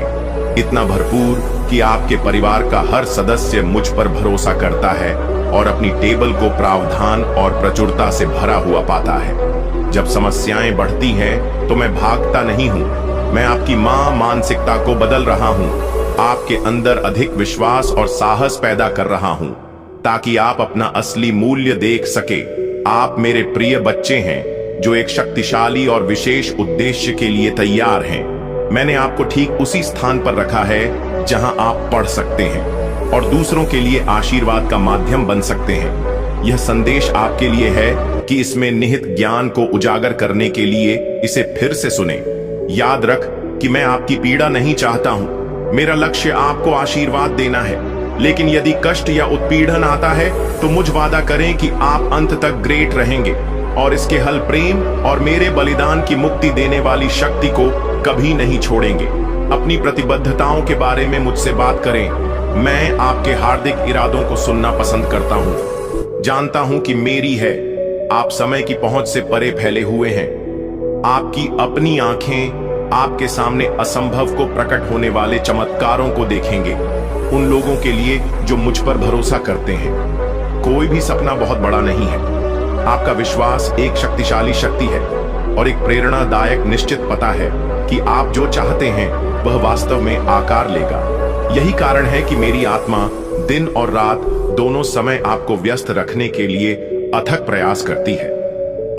इतना भरपूर कि आपके परिवार का हर सदस्य मुझ पर भरोसा करता है और अपनी टेबल को प्रावधान और प्रचुरता से भरा हुआ पाता है। जब समस्याएं बढ़ती हैं तो मैं भागता नहीं हूं, मैं आपकी मानसिकता को बदल रहा हूं, आपके अंदर अधिक विश्वास और साहस पैदा कर रहा हूं ताकि आप अपना असली मूल्य देख सके। आप मेरे प्रिय बच्चे हैं जो एक शक्तिशाली और विशेष उद्देश्य के लिए तैयार हैं। मैंने आपको ठीक उसी स्थान पर रखा है जहां आप पढ़ सकते हैं और दूसरों के लिए आशीर्वाद का माध्यम बन सकते हैं। यह संदेश आपके लिए है कि इसमें निहित ज्ञान को उजागर करने के लिए इसे फिर से सुने। याद रख कि मैं आपकी पीड़ा नहीं चाहता हूं। मेरा लक्ष्य आपको आशीर्वाद देना है, लेकिन यदि कष्ट या उत्पीड़न आता है तो मुझ वादा करें कि आप अंत तक ग्रेट रहेंगे और इसके हल प्रेम और मेरे बलिदान की मुक्ति देने वाली शक्ति को कभी नहीं छोड़ेंगे। अपनी प्रतिबद्धताओं के बारे में मुझसे बात करें। मैं आपके हार्दिक इरादों को सुनना पसंद करता हूं। जानता हूं कि मेरी है, आप समय की पहुंच से परे फैले हुए हैं। आपकी अपनी आंखें आपके सामने असंभव को प्रकट होने वाले चमत्कारों को देखेंगे। उन लोगों के लिए जो मुझ पर भरोसा करते हैं, कोई भी सपना बहुत बड़ा नहीं है। आपका विश्वास एक शक्तिशाली शक्ति है और एक प्रेरणादायक निश्चित पता है कि आप जो चाहते हैं वह वास्तव में आकार लेगा। यही कारण है कि मेरी आत्मा दिन और रात दोनों समय आपको व्यस्त रखने के लिए अथक प्रयास करती है।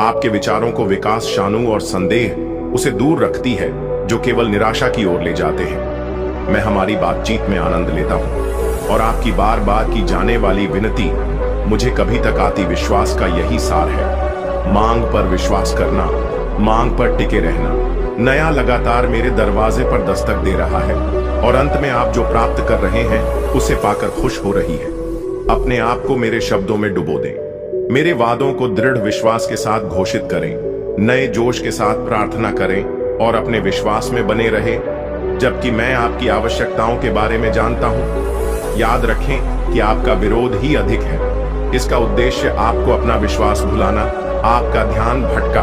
आपके विचारों को विकास, शानु और संदेह उसे दूर रखती है जो केवल निराशा की ओर ले जाते हैं। मैं हमारी बातचीत में आनंद लेता हूं। और आपकी बार बार की जाने वाली विनती मुझे कभी तक आती विश्वास का यही सार है। मांग पर विश्वास करना, मांग पर टिके रहना। नया लगातार मेरे दरवाजे पर दस्तक दे रहा है और अंत में आप जो प्राप्त कर रहे हैं उसे पाकर खुश हो रही है। अपने आप को मेरे शब्दों में डुबो दें, मेरे वादों को दृढ़ विश्वास के साथ घोषित करें, नए जोश के साथ प्रार्थना करें और अपने विश्वास में बने रहे। जबकि मैं आपकी आवश्यकताओं के बारे में जानता हूं, याद रखें कि आपका विरोध ही अधिक है। इसका उद्देश्य आपको अपना विश्वास भुलाना, आपका ध्यान भटका,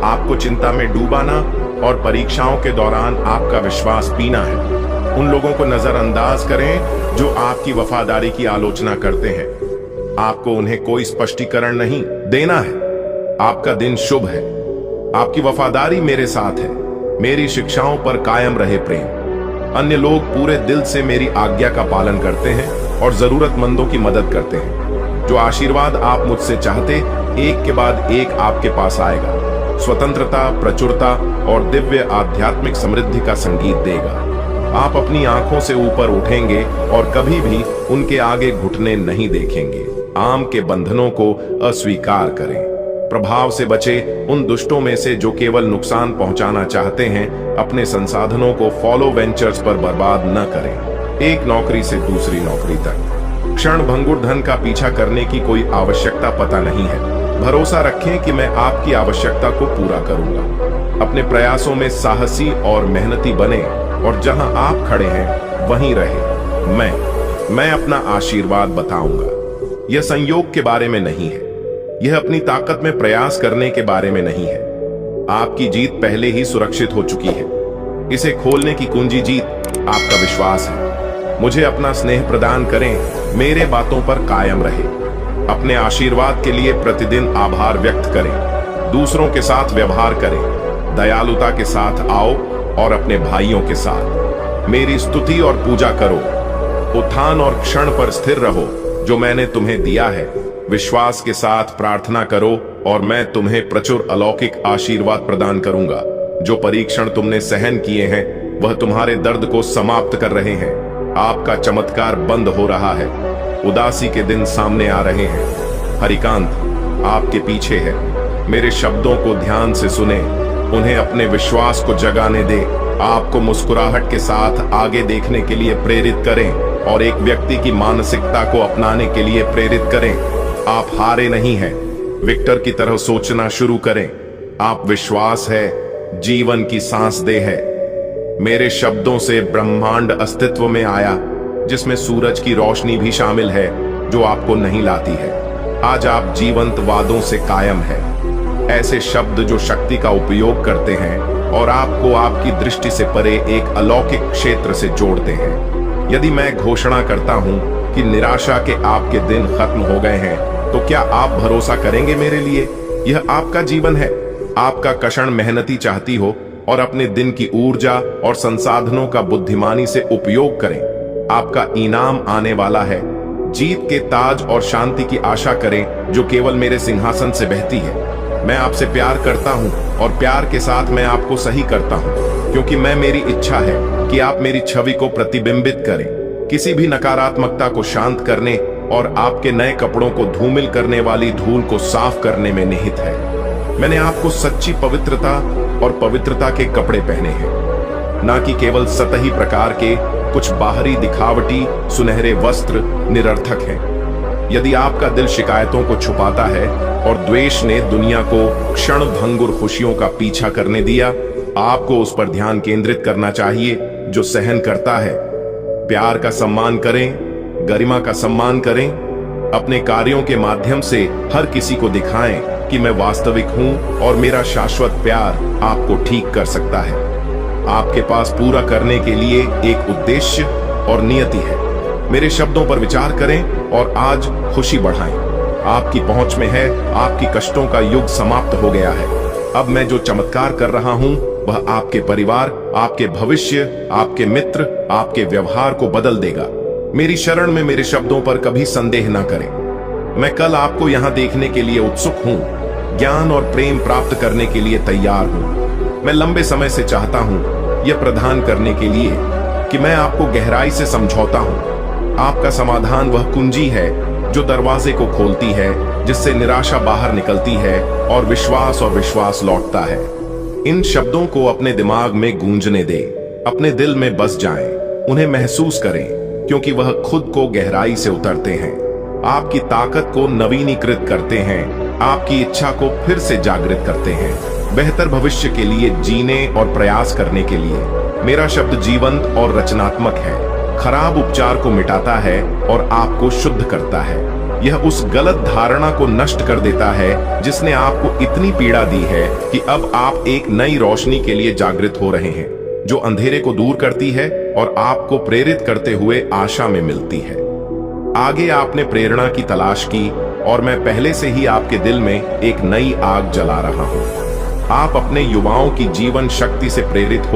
आपको चिंता में डूबाना और परीक्षाओं के दौरान आपका विश्वास पीना है। उन लोगों को नजरअंदाज करें जो आपकी वफादारी की आलोचना करते हैं। आपको उन्हें कोई स्पष्टीकरण नहीं देना है। आपका दिन शुभ है, आपकी वफादारी मेरे साथ है। मेरी शिक्षाओं पर कायम रहे प्रेम। अन्य लोग पूरे दिल से मेरी आज्ञा का पालन करते हैं और जरूरतमंदों की मदद करते हैं। जो आशीर्वाद आप मुझसे चाहते, एक के बाद एक आपके पास आएगा। स्वतंत्रता, प्रचुरता और दिव्य आध्यात्मिक समृद्धि का संगीत देगा। आप अपनी आंखों से ऊपर उठेंगे और कभी भी उनके आगे घुटने नहीं देखेंगे। आम के बंधनों को अस्वीकार करें। प्रभाव से बचे उन दुष्टों में से जो केवल नुकसान पहुंचाना चाहते हैं। अपने संसाधनों को फॉलो वेंचर्स पर बर्बाद न करें। एक नौकरी से दूसरी नौकरी तक क्षण भंगुर धन का पीछा करने की कोई आवश्यकता पता नहीं है। भरोसा रखें कि मैं आपकी आवश्यकता को पूरा करूंगा। अपने प्रयासों में साहसी और मेहनती बने और जहां आप खड़े हैं वहीं रहे। मैं अपना आशीर्वाद बताऊंगा। यह संयोग के बारे में नहीं है, यह अपनी ताकत में प्रयास करने के बारे में नहीं है। आपकी जीत पहले ही सुरक्षित हो चुकी है। इसे खोलने की कुंजी जीत आपका विश्वास है। मुझे अपना स्नेह प्रदान करें, मेरे बातों पर कायम रहे। अपने आशीर्वाद के लिए प्रतिदिन आभार व्यक्त करें। दूसरों के साथ व्यवहार करें, दयालुता के साथ आओ और अपने भाइयों के साथ मेरी स्तुति और पूजा करो। उत्थान और क्षण पर स्थिर रहो जो मैंने तुम्हें दिया है। विश्वास के साथ प्रार्थना करो और मैं तुम्हें प्रचुर अलौकिक आशीर्वाद प्रदान करूंगा। जो परीक्षण तुमने सहन किए हैं वह तुम्हारे दर्द को समाप्त कर रहे हैं। आपका चमत्कार बंद हो रहा है। उदासी के दिन सामने आ रहे हैं। हरिकांत आपके पीछे है। मेरे शब्दों को ध्यान से सुने, उन्हें अपने विश्वास को जगाने दे। आपको मुस्कुराहट के साथ आगे देखने के लिए प्रेरित करें और एक व्यक्ति की मानसिकता को अपनाने के लिए प्रेरित करें। आप हारे नहीं हैं। विक्टर की तरह सोचना शुरू करें। आप विश्वास है, जीवन की सांस दे है। मेरे शब्दों से ब्रह्मांड अस्तित्व में आया, जिसमें सूरज की रोशनी भी शामिल है जो आपको नहीं लाती है। आज आप जीवंत वादों से कायम है। ऐसे शब्द जो शक्ति का उपयोग करते हैं और आपको आपकी दृष्टि से परे एक अलौकिक क्षेत्र से जोड़ते हैं। यदि मैं घोषणा करता हूं कि निराशा के आपके दिन खत्म हो गए हैं, तो क्या आप भरोसा करेंगे मेरे लिए? यह आपका जीवन है। आपका कषण मेहनती चाहती हो और अपने दिन की ऊर्जा और संसाधनों का बुद्धिमानी से उपयोग करें। आपका इनाम आने वाला है। जीत के ताज और शांति की आशा करें जो केवल मेरे सिंहासन से बहती है। मैं आपसे प्यार करता हूं और प्यार के साथ मैं आपको सही करता हूं, क्योंकि मेरी इच्छा है कि आप मेरी छवि को प्रतिबिंबित करें। किसी भी नकारात्मकता को शांत करने और आपके नए कपड़ों को धूमिल करने वाली धूल को साफ करने में निहित है। मैंने आपको सच्ची पवित्रता और पवित्रता के कपड़े पहने हैं, ना कि केवल सतही प्रकार के कुछ बाहरी दिखावटी सुनहरे वस्त्र निरर्थक हैं। यदि आपका दिल शिकायतों को छुपाता है और द्वेष ने दुनिया को क्षण भंगुर खुशियों का पीछा करने दिया, आपको उस पर ध्यान केंद्रित करना चाहिए जो सहन करता है। प्यार का सम्मान करें, गरिमा का सम्मान करें। अपने कार्यों के माध्यम से हर किसी को दिखाएं कि मैं वास्तविक हूं और मेरा शाश्वत प्यार आपको ठीक कर सकता है। आपके पास पूरा करने के लिए एक उद्देश्य और नियति है। मेरे शब्दों पर विचार करें और आज खुशी बढ़ाएं। आपकी पहुंच में है। आपकी कष्टों का युग समाप्त हो गया है। अब मैं जो चमत्कार कर रहा हूं वह आपके परिवार, आपके भविष्य, आपके मित्र, आपके व्यवहार को बदल देगा। मेरी शरण में मेरे शब्दों पर कभी संदेह न करें। मैं कल आपको यहां देखने के लिए उत्सुक हूं। ज्ञान और प्रेम प्राप्त करने के लिए तैयार हूं। मैं लंबे समय से चाहता हूं यह प्रदान करने के लिए कि मैं आपको गहराई से समझौता हूं। आपका समाधान वह कुंजी है जो दरवाजे को खोलती है, जिससे निराशा बाहर निकलती है और विश्वास लौटता है। इन शब्दों को अपने दिमाग में गूंजने दे, अपने दिल में बस जाएं, उन्हें महसूस करें, क्योंकि वह खुद को गहराई से उतरते हैं, आपकी ताकत को नवीनीकृत करते हैं, आपकी इच्छा को फिर से जागृत करते हैं, बेहतर भविष्य के लिए जीने और प्रयास करने के लिए। मेरा शब्द जीवंत और रचनात्मक है, खराब उपचार को मिटाता है और आपको शुद्ध करता है। यह उस गलत धारणा को नष्ट कर देता है जिसने आपको इतनी पीड़ा दी है कि अब आप एक नई रोशनी के लिए जागृत हो रहे हैं, जो अंधेरे को दूर करती है और आपको प्रेरित करते हुए आशा में मिलती है। आगे आपने प्रेरणा की तलाश की और मैं पहले से ही आपके दिल में एक नई आग जला रहा हूं। आप अपने युवाओं की जीवन शक्ति से प्रेरित हो